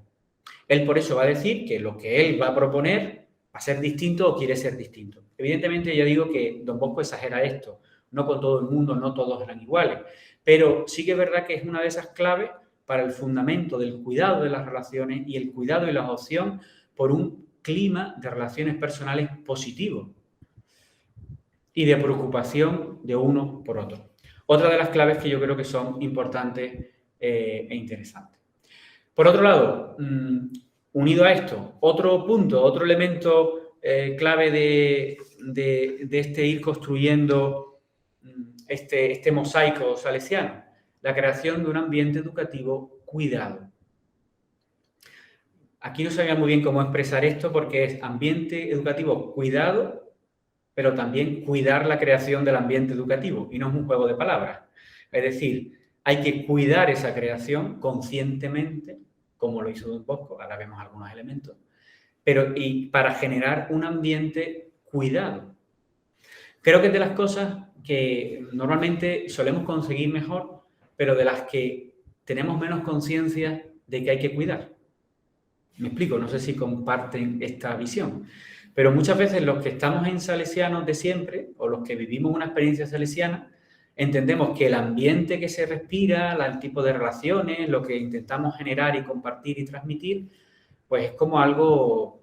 Él por eso va a decir que lo que él va a proponer va a ser distinto o quiere ser distinto. Evidentemente ya digo que Don Bosco exagera esto, no con todo el mundo, no todos eran iguales, pero sí que es verdad que es una de esas claves para el fundamento del cuidado de las relaciones y el cuidado y la opción por un clima de relaciones personales positivo y de preocupación de uno por otro. Otra de las claves que yo creo que son importantes e interesantes. Por otro lado, unido a esto, otro punto, otro elemento clave de este ir construyendo este mosaico salesiano, la creación de un ambiente educativo cuidado. Aquí no sabía muy bien cómo expresar esto porque es ambiente educativo cuidado, pero también cuidar la creación del ambiente educativo y no es un juego de palabras. Es decir, hay que cuidar esa creación conscientemente, como lo hizo Don Bosco, ahora vemos algunos elementos, pero y para generar un ambiente cuidado. Creo que es de las cosas que normalmente solemos conseguir mejor, pero de las que tenemos menos conciencia de que hay que cuidar. Me explico, no sé si comparten esta visión, pero muchas veces los que estamos en salesianos de siempre, o los que vivimos una experiencia salesiana, entendemos que el ambiente que se respira, el tipo de relaciones, lo que intentamos generar y compartir y transmitir, pues es como algo,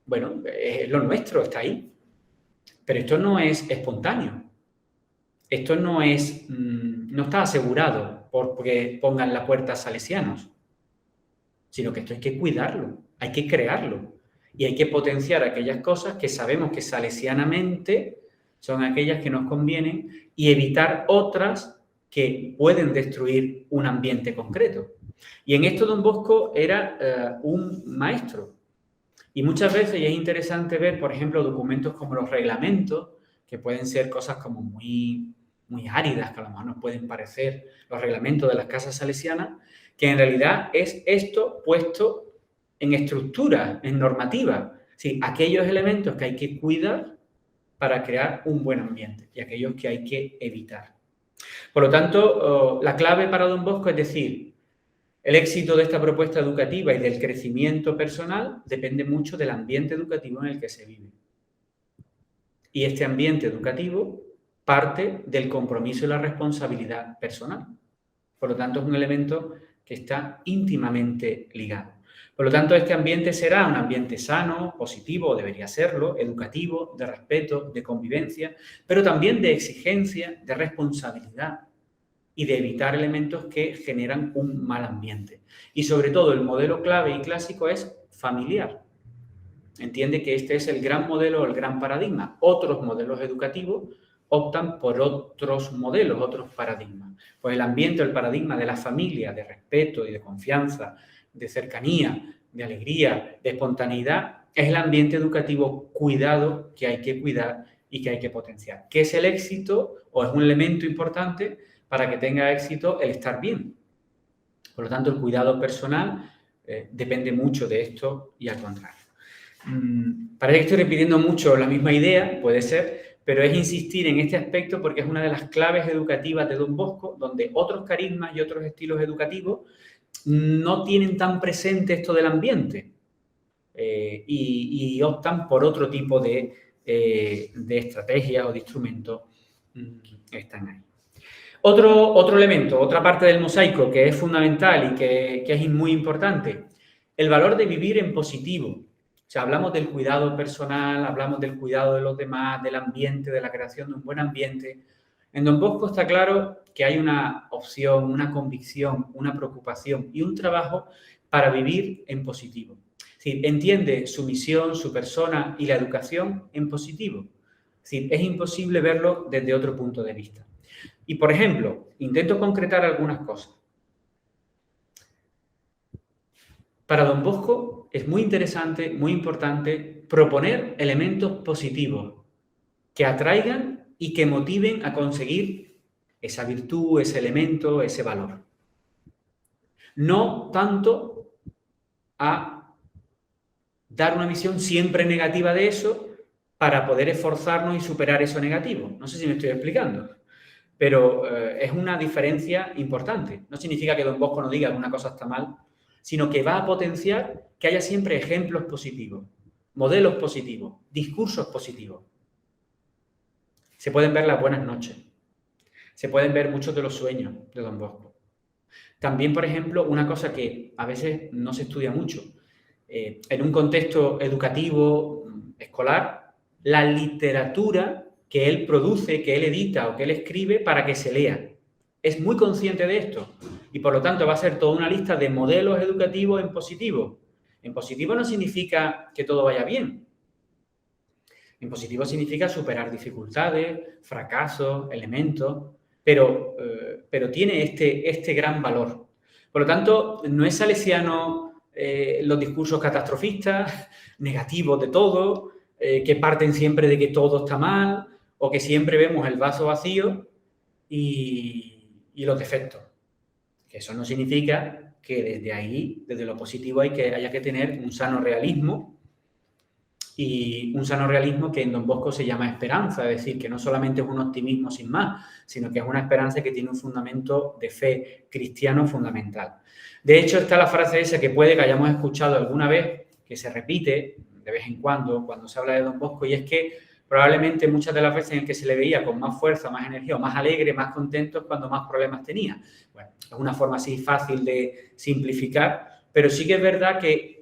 bueno, es lo nuestro, está ahí. Pero esto no es espontáneo. Esto no está asegurado porque pongan la puerta salesianos, sino que esto hay que cuidarlo, hay que crearlo y hay que potenciar aquellas cosas que sabemos que salesianamente son aquellas que nos convienen y evitar otras que pueden destruir un ambiente concreto. Y en esto Don Bosco era un maestro. Y muchas veces, y es interesante ver, por ejemplo, documentos como los reglamentos, que pueden ser cosas como muy áridas, que a lo mejor nos pueden parecer los reglamentos de las casas salesianas, que en realidad es esto puesto en estructura, en normativa. Sí, aquellos elementos que hay que cuidar para crear un buen ambiente y aquellos que hay que evitar. Por lo tanto, la clave para Don Bosco es decir, el éxito de esta propuesta educativa y del crecimiento personal depende mucho del ambiente educativo en el que se vive. Y este ambiente educativo parte del compromiso y la responsabilidad personal. Por lo tanto, es un elemento que está íntimamente ligado. Por lo tanto, este ambiente será un ambiente sano, positivo, o debería serlo, educativo, de respeto, de convivencia, pero también de exigencia, de responsabilidad y de evitar elementos que generan un mal ambiente. Y sobre todo, el modelo clave y clásico es familiar. Entiende que este es el gran modelo, el gran paradigma. Otros modelos educativos optan por otros modelos, otros paradigmas. Pues el ambiente, el paradigma de la familia, de respeto y de confianza, de cercanía, de alegría, de espontaneidad, es el ambiente educativo cuidado que hay que cuidar y que hay que potenciar. ¿Qué es el éxito o es un elemento importante para que tenga éxito el estar bien? Por lo tanto, el cuidado personal depende mucho de esto y al contrario. Parece que estoy repitiendo mucho la misma idea, puede ser, pero es insistir en este aspecto porque es una de las claves educativas de Don Bosco, donde otros carismas y otros estilos educativos no tienen tan presente esto del ambiente. y optan por otro tipo de estrategias o de instrumentos que están ahí. Otro elemento, otra parte del mosaico que es fundamental y que es muy importante, el valor de vivir en positivo. O sea, hablamos del cuidado personal, hablamos del cuidado de los demás, del ambiente, de la creación de un buen ambiente. En Don Bosco está claro que hay una opción, una convicción, una preocupación y un trabajo para vivir en positivo. Es decir, entiende su misión, su persona y la educación en positivo. Es decir, es imposible verlo desde otro punto de vista. Y, por ejemplo, intento concretar algunas cosas. Para Don Bosco es muy interesante, muy importante proponer elementos positivos que atraigan y que motiven a conseguir esa virtud, ese elemento, ese valor. No tanto a dar una visión siempre negativa de eso para poder esforzarnos y superar eso negativo. No sé si me estoy explicando, pero es una diferencia importante. No significa que Don Bosco no diga que una cosa está mal, sino que va a potenciar que haya siempre ejemplos positivos, modelos positivos, discursos positivos. Se pueden ver las buenas noches, se pueden ver muchos de los sueños de Don Bosco. También, por ejemplo, una cosa que a veces no se estudia mucho, en un contexto educativo, escolar, la literatura que él produce, que él edita o que él escribe para que se lea. Es muy consciente de esto y, por lo tanto, va a ser toda una lista de modelos educativos en positivo. En positivo no significa que todo vaya bien. En positivo significa superar dificultades, fracasos, elementos, pero tiene este gran valor. Por lo tanto, no es salesiano los discursos catastrofistas, negativos de todo, que parten siempre de que todo está mal o que siempre vemos el vaso vacío y los defectos. Que eso no significa que desde ahí, desde lo positivo, haya que tener un sano realismo, y un sano realismo que en Don Bosco se llama esperanza, es decir, que no solamente es un optimismo sin más, sino que es una esperanza que tiene un fundamento de fe cristiano fundamental. De hecho, está la frase esa que puede que hayamos escuchado alguna vez, que se repite de vez en cuando se habla de Don Bosco, y es que probablemente muchas de las veces en que se le veía con más fuerza, más energía, o más alegre, más contento, es cuando más problemas tenía. Bueno, es una forma así fácil de simplificar, pero sí que es verdad que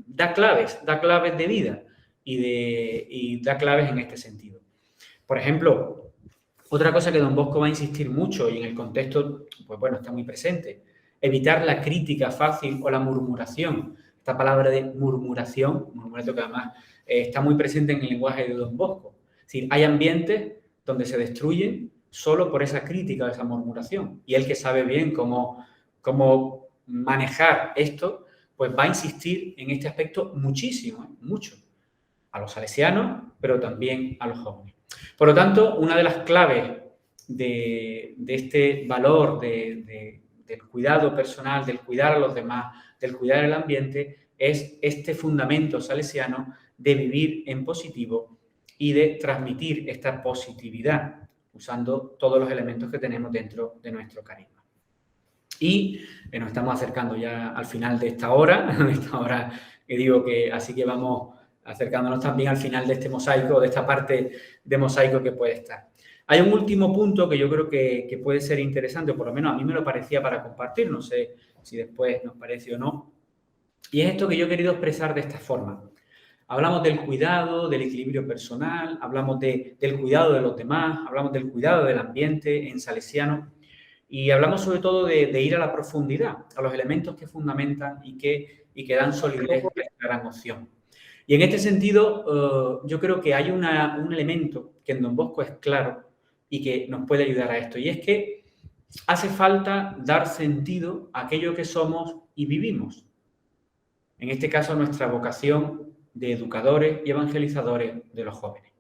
da claves de vida y da claves en este sentido. Por ejemplo, otra cosa que Don Bosco va a insistir mucho y en el contexto, pues bueno, está muy presente, evitar la crítica fácil o la murmuración. Esta palabra de murmuración que además está muy presente en el lenguaje de Don Bosco. Es decir, hay ambientes donde se destruyen solo por esa crítica o esa murmuración. Y él, que sabe bien cómo manejar esto, pues va a insistir en este aspecto muchísimo, mucho, a los salesianos, pero también a los jóvenes. Por lo tanto, una de las claves de este valor del cuidado personal, del cuidar a los demás, del cuidar el ambiente, es este fundamento salesiano de vivir en positivo y de transmitir esta positividad, usando todos los elementos que tenemos dentro de nuestro carisma. Y nos estamos acercando ya al final de esta hora que digo que así que vamos acercándonos también al final de este mosaico, de esta parte de mosaico que puede estar. Hay un último punto que yo creo que puede ser interesante, o por lo menos a mí me lo parecía para compartir, no sé si después nos parece o no, y es esto que yo he querido expresar de esta forma. Hablamos del cuidado, del equilibrio personal, hablamos del cuidado de los demás, hablamos del cuidado del ambiente en salesiano, y hablamos sobre todo de ir a la profundidad, a los elementos que fundamentan y que dan solidez a esta gran opción. Y en este sentido, yo creo que hay un elemento que en Don Bosco es claro y que nos puede ayudar a esto, y es que hace falta dar sentido a aquello que somos y vivimos. En este caso, nuestra vocación de educadores y evangelizadores de los jóvenes.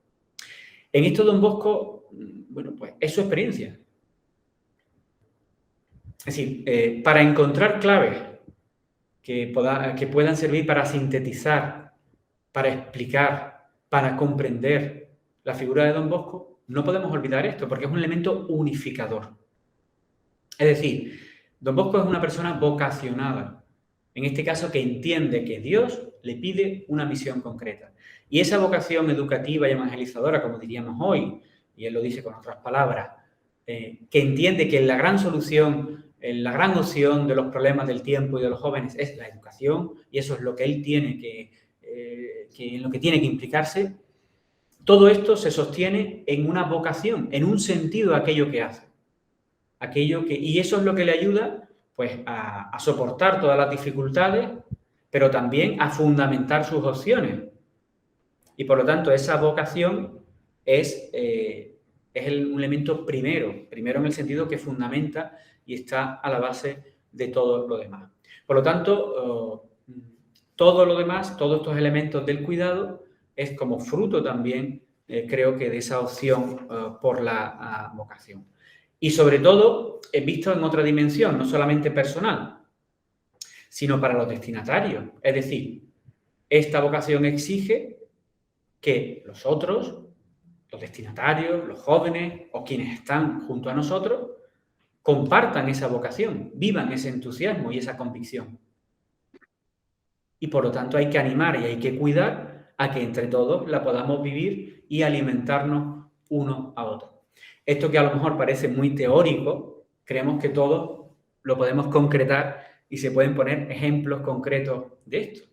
En esto Don Bosco, bueno, pues es su experiencia. Es decir, para encontrar claves que puedan servir para sintetizar, para explicar, para comprender la figura de Don Bosco, no podemos olvidar esto, porque es un elemento unificador. Es decir, Don Bosco es una persona vocacionada, En este caso, que entiende que Dios le pide una misión concreta. Y esa vocación educativa y evangelizadora, como diríamos hoy, y él lo dice con otras palabras, que entiende que la gran solución, la gran opción de los problemas del tiempo y de los jóvenes es la educación, y eso es lo que él tiene en lo que tiene que implicarse. Todo esto se sostiene en una vocación, en un sentido a aquello que hace. Y eso es lo que le ayuda pues, a soportar todas las dificultades, pero también a fundamentar sus opciones. Y por lo tanto, esa vocación es un elemento primero en el sentido que fundamenta y está a la base de todo lo demás. Por lo tanto, todo lo demás, todos estos elementos del cuidado, es como fruto también, creo que, de esa opción por la vocación. Y sobre todo, visto en otra dimensión, no solamente personal, sino para los destinatarios. Es decir, esta vocación exige que los otros, los destinatarios, los jóvenes o quienes están junto a nosotros, compartan esa vocación, vivan ese entusiasmo y esa convicción. Y por lo tanto hay que animar y hay que cuidar a que entre todos la podamos vivir y alimentarnos uno a otro. Esto que a lo mejor parece muy teórico, creemos que todos lo podemos concretar y se pueden poner ejemplos concretos de esto,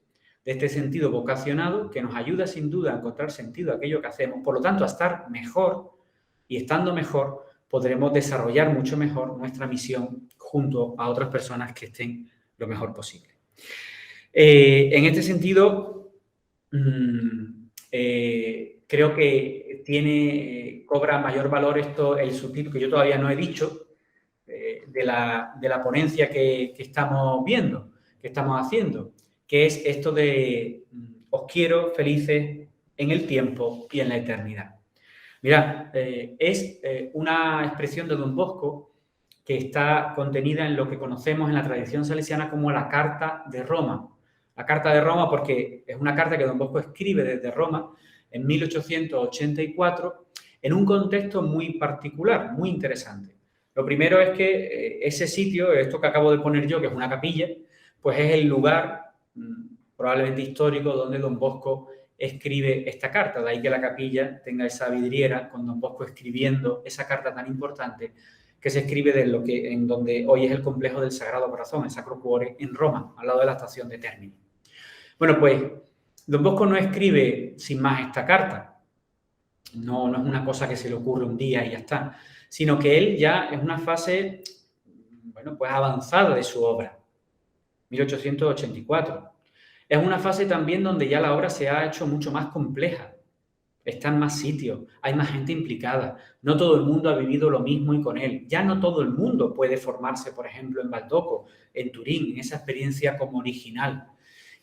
de este sentido vocacionado que nos ayuda sin duda a encontrar sentido a aquello que hacemos, por lo tanto a estar mejor, y estando mejor podremos desarrollar mucho mejor nuestra misión junto a otras personas que estén lo mejor posible. En este sentido, creo que cobra mayor valor el subtítulo que yo todavía no he dicho, de la ponencia que estamos viendo, que estamos haciendo, que es esto de os quiero felices en el tiempo y en la eternidad. Mirad, es una expresión de Don Bosco que está contenida en lo que conocemos en la tradición salesiana como la Carta de Roma. La Carta de Roma porque es una carta que Don Bosco escribe desde Roma en 1884 en un contexto muy particular, muy interesante. Lo primero es que ese sitio, esto que acabo de poner yo, que es una capilla, pues es el lugar probablemente histórico donde Don Bosco escribe esta carta. De ahí que la capilla tenga esa vidriera con Don Bosco escribiendo esa carta tan importante que se escribe en donde hoy es el complejo del Sagrado Corazón, el Sacro Cuore, en Roma, al lado de la estación de Termini. Bueno, pues Don Bosco no escribe sin más esta carta. No es una cosa que se le ocurre un día y ya está, sino que él ya es una fase, bueno, pues avanzada de su obra, 1884. Es una fase también donde ya la obra se ha hecho mucho más compleja. Está en más sitios, hay más gente implicada. No todo el mundo ha vivido lo mismo y con él. Ya no todo el mundo puede formarse, por ejemplo, en Baldocco, en Turín, en esa experiencia como original.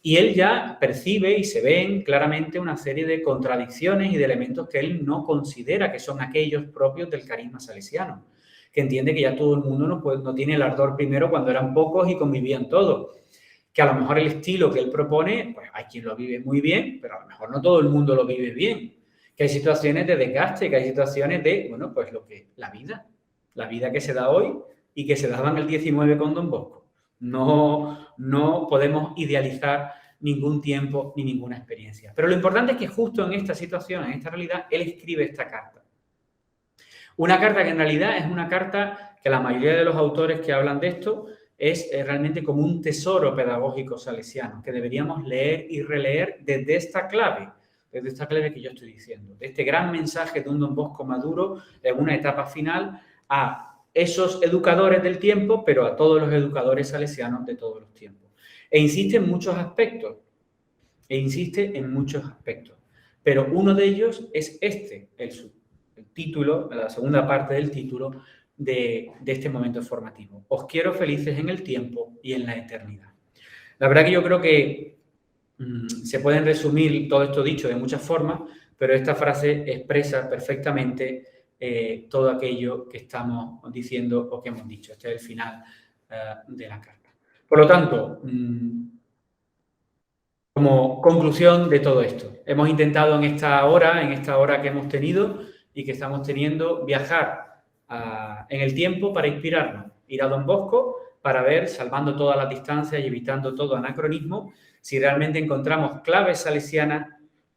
Y él ya percibe y se ven claramente una serie de contradicciones y de elementos que él no considera que son aquellos propios del carisma salesiano, que entiende que ya todo el mundo no tiene el ardor primero cuando eran pocos y convivían todos, que a lo mejor el estilo que él propone, pues hay quien lo vive muy bien, pero a lo mejor no todo el mundo lo vive bien, que hay situaciones de desgaste, que hay situaciones de, bueno, pues la vida que se da hoy y que se daba en el 19 con Don Bosco. No podemos idealizar ningún tiempo ni ninguna experiencia. Pero lo importante es que justo en esta situación, en esta realidad, él escribe esta carta. Una carta que en realidad es una carta que la mayoría de los autores que hablan de esto es realmente como un tesoro pedagógico salesiano que deberíamos leer y releer desde esta clave que yo estoy diciendo, de este gran mensaje de un Don Bosco maduro en una etapa final a esos educadores del tiempo, pero a todos los educadores salesianos de todos los tiempos. E insiste en muchos aspectos, pero uno de ellos es el título, la segunda parte del título de este momento formativo. Os quiero felices en el tiempo y en la eternidad. La verdad que yo creo que se pueden resumir todo esto dicho de muchas formas, pero esta frase expresa perfectamente todo aquello que estamos diciendo o que hemos dicho. Este es el final de la carta. Por lo tanto, como conclusión de todo esto, hemos intentado en esta hora que hemos tenido y que estamos teniendo, viajar en el tiempo para inspirarnos, ir a Don Bosco para ver, salvando todas las distancias y evitando todo anacronismo, si realmente encontramos claves salesianas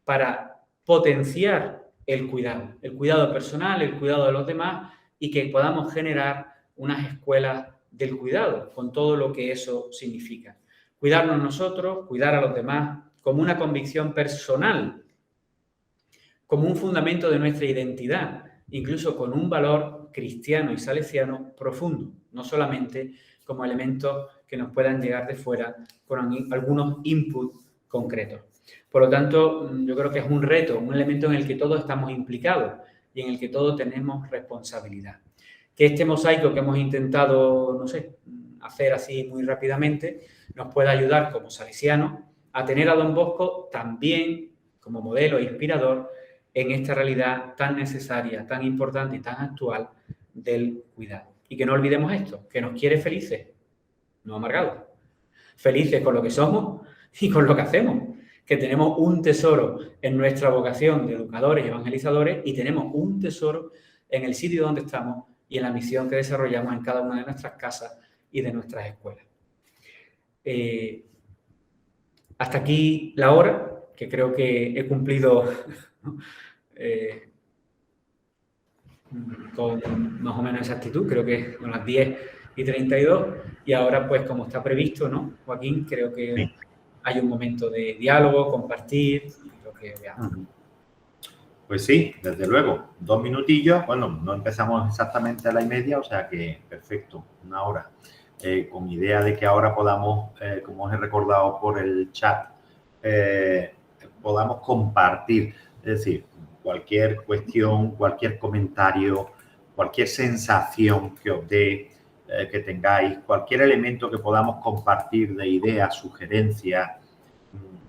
para potenciar el cuidado personal, el cuidado de los demás y que podamos generar unas escuelas del cuidado, con todo lo que eso significa. Cuidarnos nosotros, cuidar a los demás, como una convicción personal, como un fundamento de nuestra identidad, incluso con un valor cristiano y salesiano profundo, no solamente como elementos que nos puedan llegar de fuera con algunos inputs concretos. Por lo tanto, yo creo que es un reto, un elemento en el que todos estamos implicados y en el que todos tenemos responsabilidad. Que este mosaico que hemos intentado, no sé, hacer así muy rápidamente, nos pueda ayudar como salesianos a tener a Don Bosco también como modelo inspirador en esta realidad tan necesaria, tan importante y tan actual del cuidado. Y que no olvidemos esto, que nos quiere felices, no amargados. Felices con lo que somos y con lo que hacemos. Que tenemos un tesoro en nuestra vocación de educadores y evangelizadores y tenemos un tesoro en el sitio donde estamos y en la misión que desarrollamos en cada una de nuestras casas y de nuestras escuelas. Hasta aquí la hora, que creo que he cumplido con más o menos exactitud, creo que son las 10:32 y ahora pues como está previsto, ¿no, Joaquín? Creo que Sí. hay un momento de diálogo, compartir, lo que veamos. Pues sí, desde luego, 2 minutillos, bueno, no empezamos exactamente a la 1:30, o sea que perfecto, 1 hora. Con idea de que ahora podamos, como os he recordado por el chat, podamos compartir, es decir, cualquier cuestión, cualquier comentario, cualquier sensación que os dé, que tengáis, cualquier elemento que podamos compartir de ideas, sugerencias.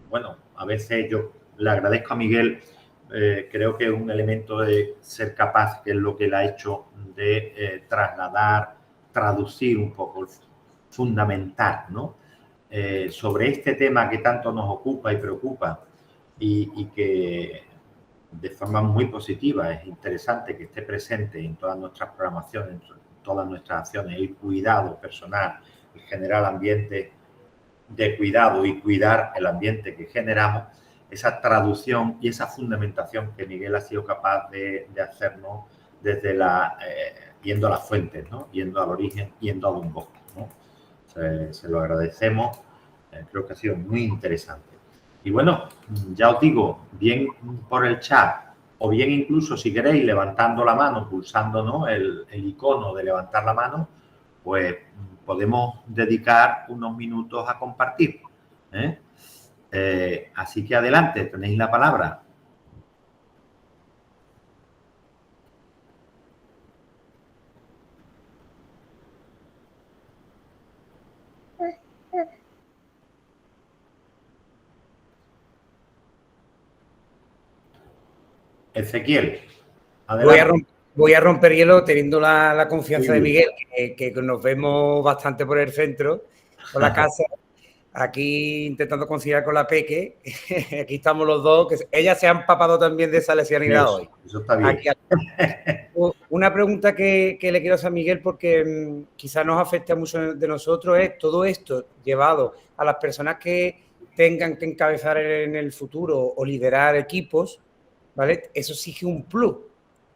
Bueno, a veces yo le agradezco a Miguel, creo que es un elemento de ser capaz, que es lo que él ha hecho, de trasladar, traducir un poco, fundamentar, ¿no? Sobre este tema que tanto nos ocupa y preocupa y que de forma muy positiva es interesante que esté presente en todas nuestras programaciones, en todas nuestras acciones, el cuidado personal, el generar ambiente de cuidado y cuidar el ambiente que generamos, esa traducción y esa fundamentación que Miguel ha sido capaz de hacernos desde yendo a las fuentes, ¿no? Yendo al origen, yendo a Don Bosco, ¿no? Se lo agradecemos, creo que ha sido muy interesante. Y bueno, ya os digo, bien por el chat o bien incluso si queréis levantando la mano, pulsando, ¿no?, el icono de levantar la mano, pues podemos dedicar unos minutos a compartir, ¿eh? Así que adelante, tenéis la palabra. Ezequiel, adelante. Voy a romper hielo teniendo la confianza de Miguel, que nos vemos bastante por el centro, por la casa. Aquí intentando conciliar con la Peque. Aquí estamos los dos, que ella se ha empapado también de salesianidad hoy. Eso está bien. Una pregunta que le quiero hacer a Miguel, porque quizás nos afecte a muchos de nosotros, es todo esto llevado a las personas que tengan que encabezar en el futuro o liderar equipos, ¿vale? Eso exige un plus.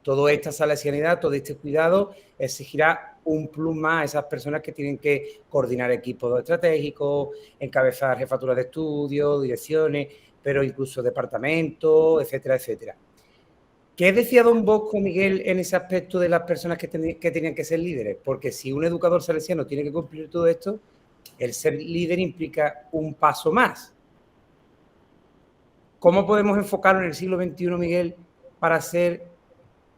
Toda esta salesianidad, todo este cuidado exigirá un plus más a esas personas que tienen que coordinar equipos estratégicos, encabezar jefaturas de estudio, direcciones, pero incluso departamentos, etcétera, etcétera. ¿Qué decía Don Bosco, Miguel, en ese aspecto de las personas que tenían que ser líderes? Porque si un educador salesiano tiene que cumplir todo esto, el ser líder implica un paso más. ¿Cómo podemos enfocarlo en el siglo XXI, Miguel, para ser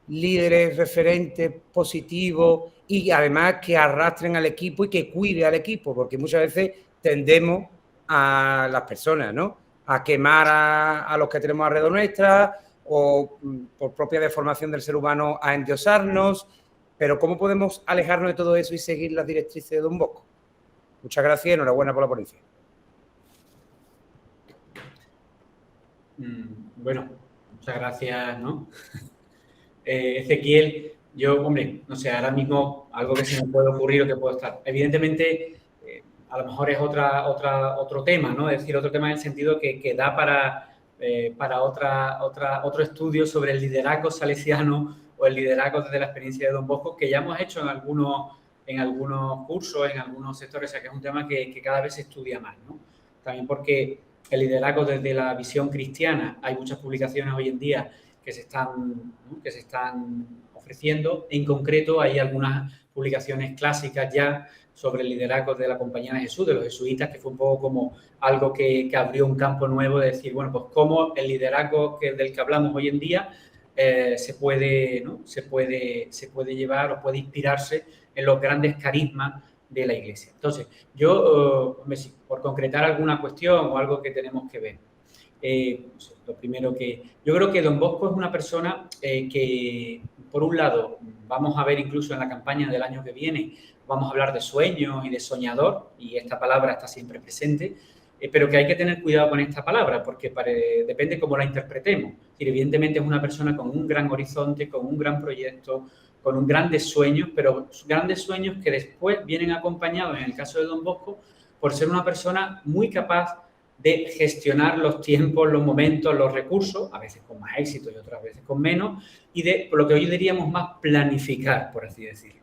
líderes, referentes, positivos y además que arrastren al equipo y que cuide al equipo? Porque muchas veces tendemos a las personas, ¿no?, a quemar a los que tenemos alrededor nuestra o por propia deformación del ser humano a endiosarnos. Pero ¿cómo podemos alejarnos de todo eso y seguir las directrices de Don Bosco? Muchas gracias y enhorabuena por la ponencia. Bueno, muchas gracias, ¿no? Ezequiel, Yo, hombre, no sé, ahora mismo algo que se me puede ocurrir o que puedo estar. Evidentemente, a lo mejor es otro tema, ¿no? Es decir, otro tema en el sentido que da para otro estudio sobre el liderazgo salesiano o el liderazgo desde la experiencia de Don Bosco, que ya hemos hecho en algunos cursos, en algunos sectores, o sea, que es un tema que cada vez se estudia más, ¿no? También porque el liderazgo desde la visión cristiana, hay muchas publicaciones hoy en día que se están ofreciendo. En concreto, hay algunas publicaciones clásicas ya sobre el liderazgo de la Compañía de Jesús, de los jesuitas, que fue un poco como algo que abrió un campo nuevo de decir, bueno, pues cómo el liderazgo del que hablamos hoy en día se puede llevar o puede inspirarse en los grandes carismas de la Iglesia. Entonces, yo, por concretar alguna cuestión o algo que tenemos que ver, lo primero yo creo que Don Bosco es una persona que, por un lado, vamos a ver incluso en la campaña del año que viene, vamos a hablar de sueños y de soñador, y esta palabra está siempre presente, pero que hay que tener cuidado con esta palabra, porque depende cómo la interpretemos. Es decir, evidentemente es una persona con un gran horizonte, con un gran proyecto, con grandes sueños, pero grandes sueños que después vienen acompañados, en el caso de Don Bosco, por ser una persona muy capaz de gestionar los tiempos, los momentos, los recursos, a veces con más éxito y otras veces con menos, y de lo que hoy diríamos más planificar, por así decirlo.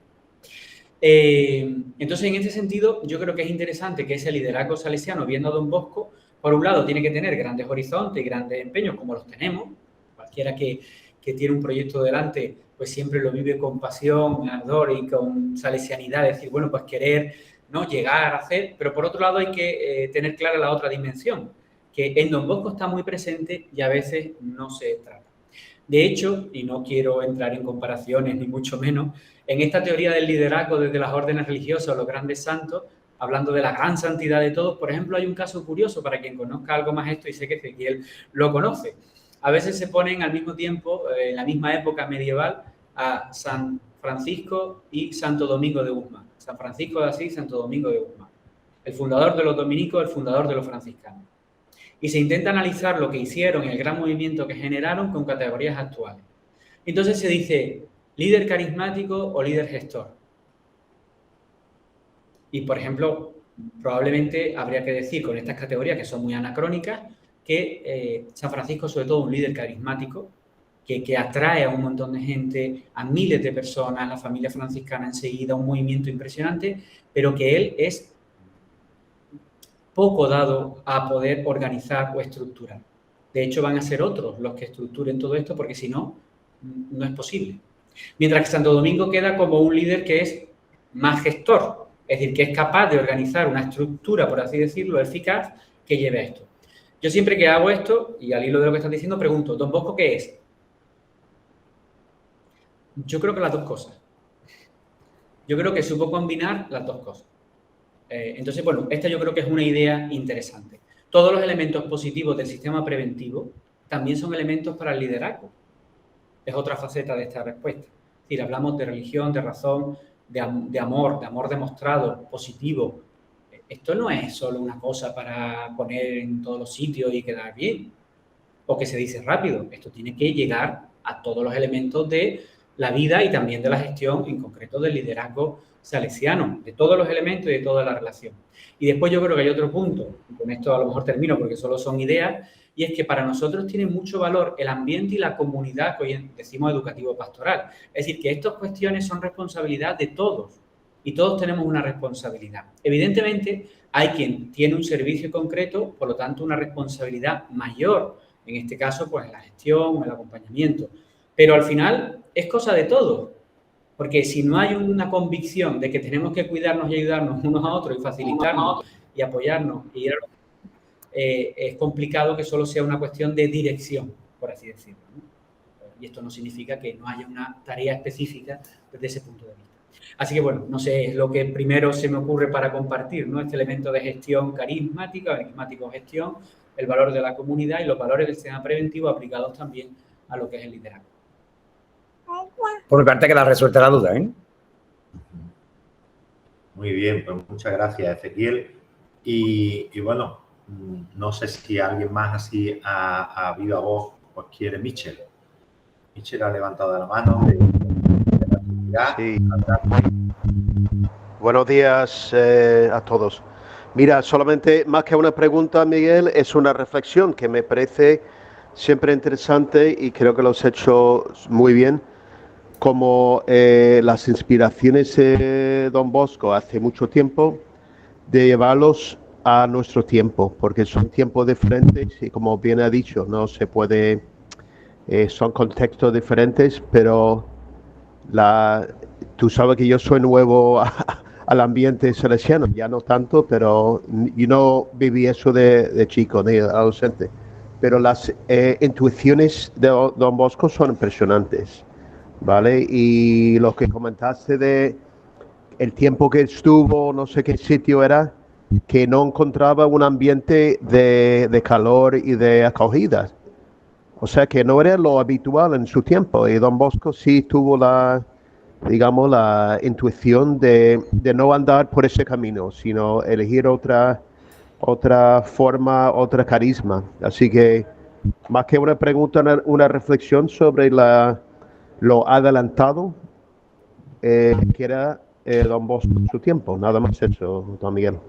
Entonces, en este sentido, yo creo que es interesante que ese liderazgo salesiano, viendo a Don Bosco, por un lado tiene que tener grandes horizontes y grandes empeños, como los tenemos. Cualquiera que tiene un proyecto delante, pues siempre lo vive con pasión, ardor y con salesianidad, es decir, bueno, pues querer, ¿no?, llegar a hacer, pero por otro lado hay que tener clara la otra dimensión, que en Don Bosco está muy presente y a veces no se trata. De hecho, y no quiero entrar en comparaciones ni mucho menos, en esta teoría del liderazgo desde las órdenes religiosas o los grandes santos, hablando de la gran santidad de todos, por ejemplo, hay un caso curioso para quien conozca algo más esto, y sé que Ezequiel lo conoce. A veces se ponen al mismo tiempo, en la misma época medieval, a San Francisco y Santo Domingo de Guzmán. San Francisco de Asís, Santo Domingo de Guzmán. El fundador de los dominicos, el fundador de los franciscanos. Y se intenta analizar lo que hicieron y el gran movimiento que generaron con categorías actuales. Entonces se dice líder carismático o líder gestor. Y, por ejemplo, probablemente habría que decir con estas categorías que son muy anacrónicas que San Francisco es sobre todo un líder carismático que atrae a un montón de gente, a miles de personas, la familia franciscana enseguida, un movimiento impresionante, pero que él es poco dado a poder organizar o estructurar. De hecho, van a ser otros los que estructuren todo esto, porque si no, no es posible. Mientras que Santo Domingo queda como un líder que es más gestor, es decir, que es capaz de organizar una estructura, por así decirlo, eficaz, que lleve a esto. Yo siempre que hago esto, y al hilo de lo que están diciendo, pregunto, ¿Don Bosco qué es? Yo creo que las dos cosas. Yo creo que supo combinar las dos cosas. Entonces, bueno, esta yo creo que es una idea interesante. Todos los elementos positivos del sistema preventivo también son elementos para el liderazgo. Es otra faceta de esta respuesta. Es decir, hablamos de religión, de razón, de amor demostrado, positivo. Esto no es solo una cosa para poner en todos los sitios y quedar bien, o que se dice rápido. Esto tiene que llegar a todos los elementos de la vida y también de la gestión, en concreto del liderazgo salesiano, de todos los elementos y de toda la relación. Y después yo creo que hay otro punto, y con esto a lo mejor termino porque solo son ideas, y es que para nosotros tiene mucho valor el ambiente y la comunidad que hoy decimos educativo-pastoral. Es decir, que estas cuestiones son responsabilidad de todos y todos tenemos una responsabilidad. Evidentemente, hay quien tiene un servicio concreto, por lo tanto, una responsabilidad mayor, en este caso, pues en la gestión o el acompañamiento. Pero al final es cosa de todos, porque si no hay una convicción de que tenemos que cuidarnos y ayudarnos unos a otros y facilitarnos y apoyarnos y ir a es complicado que solo sea una cuestión de dirección, por así decirlo, ¿no? Y esto no significa que no haya una tarea específica desde ese punto de vista. Así que, bueno, no sé, es lo que primero se me ocurre para compartir, ¿no? Este elemento de gestión carismático-gestión, el valor de la comunidad y los valores del sistema preventivo aplicados también a lo que es el liderazgo. Por mi parte queda resuelta la duda, ¿eh? Muy bien, pues muchas gracias, Ezequiel. Y bueno, no sé si alguien más así a viva voz pues quiere. Michel ha levantado la mano. Sí. Buenos días a todos. Mira, solamente más que una pregunta, Miguel, es una reflexión que me parece siempre interesante y creo que lo has hecho muy bien, como las inspiraciones de Don Bosco hace mucho tiempo, de llevarlos a nuestro tiempo, porque son tiempos diferentes y como bien ha dicho, no se puede, son contextos diferentes, pero tú sabes que yo soy nuevo al ambiente salesiano, ya no tanto, pero yo no viví eso de chico ni de adolescente. Pero las intuiciones de Don Bosco son impresionantes, ¿vale? Y lo que comentaste de el tiempo que estuvo, no sé qué sitio era, que no encontraba un ambiente de calor y de acogida. O sea que no era lo habitual en su tiempo. Y Don Bosco sí tuvo digamos, la intuición de no andar por ese camino, sino elegir otra forma, otra carisma. Así que, más que una pregunta, una reflexión sobre lo adelantado que era Don Bosco en su tiempo. Nada más eso, Don Miguel.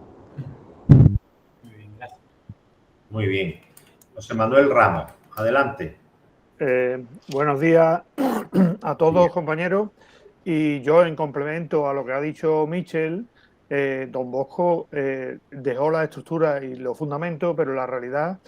Muy bien, gracias. Muy bien. José Manuel Ramos, adelante. Buenos días a todos, compañeros. Y yo, en complemento a lo que ha dicho Michel, Don Bosco dejó la estructura y los fundamentos, pero la realidad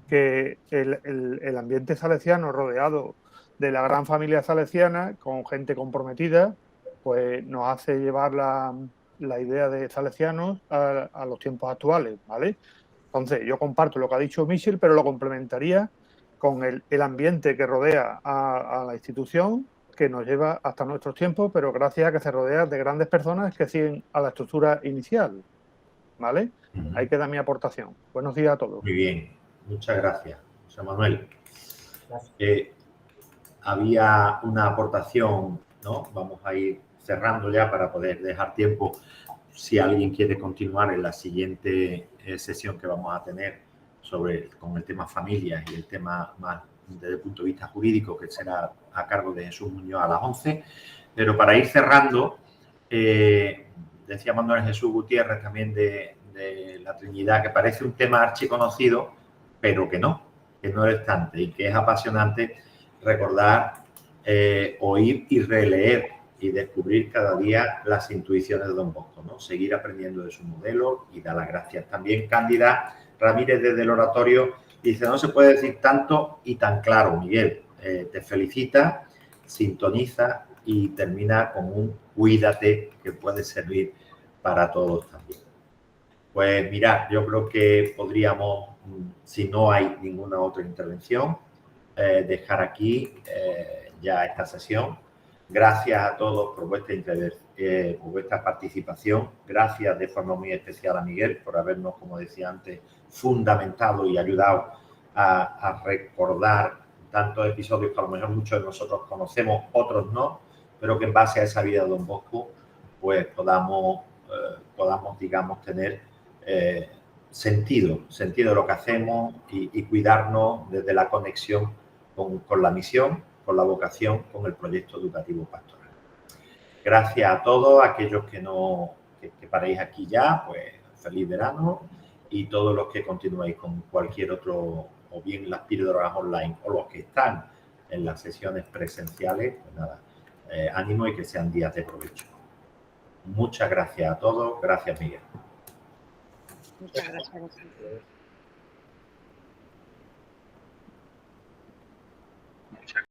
que el ambiente salesiano rodeado de la gran familia salesiana, con gente comprometida, pues nos hace llevar la idea de salesianos a los tiempos actuales, ¿vale? Entonces, yo comparto lo que ha dicho Michel, pero lo complementaría con el ambiente que rodea a la institución, que nos lleva hasta nuestros tiempos, pero gracias a que se rodea de grandes personas que siguen a la estructura inicial, ¿vale? Ahí queda mi aportación. Buenos días a todos. Muy bien, muchas gracias, José Manuel. Gracias. Había una aportación, ¿no? Vamos a ir cerrando ya para poder dejar tiempo si alguien quiere continuar en la siguiente sesión que vamos a tener con el tema familias y el tema más desde el punto de vista jurídico, que será a cargo de Jesús Muñoz a las 11. Pero para ir cerrando, decía Manuel Jesús Gutiérrez también de la Trinidad, que parece un tema archiconocido, pero que no es tanto y que es apasionante recordar, oír y releer y descubrir cada día las intuiciones de Don Bosco, ¿no? Seguir aprendiendo de su modelo y dar las gracias. También Cándida Ramírez desde el oratorio dice, no se puede decir tanto y tan claro, Miguel. Te felicita, sintoniza y termina con un cuídate que puede servir para todos también. Pues mirad, yo creo que podríamos, si no hay ninguna otra intervención, dejar aquí ya esta sesión. Gracias a todos por vuestra participación. Gracias de forma muy especial a Miguel por habernos, como decía antes, fundamentado y ayudado a recordar tantos episodios que a lo mejor muchos de nosotros conocemos, otros no, pero que en base a esa vida de Don Bosco, pues podamos, digamos, tener sentido de lo que hacemos y cuidarnos desde la conexión con la misión, con la vocación, con el proyecto educativo pastoral. Gracias a todos aquellos que paréis aquí ya, pues feliz verano, y todos los que continuáis con cualquier otro, o bien las píldoras online o los que están en las sesiones presenciales, pues nada, ánimo y que sean días de provecho. Muchas gracias a todos. Gracias, Miguel. Muchas gracias.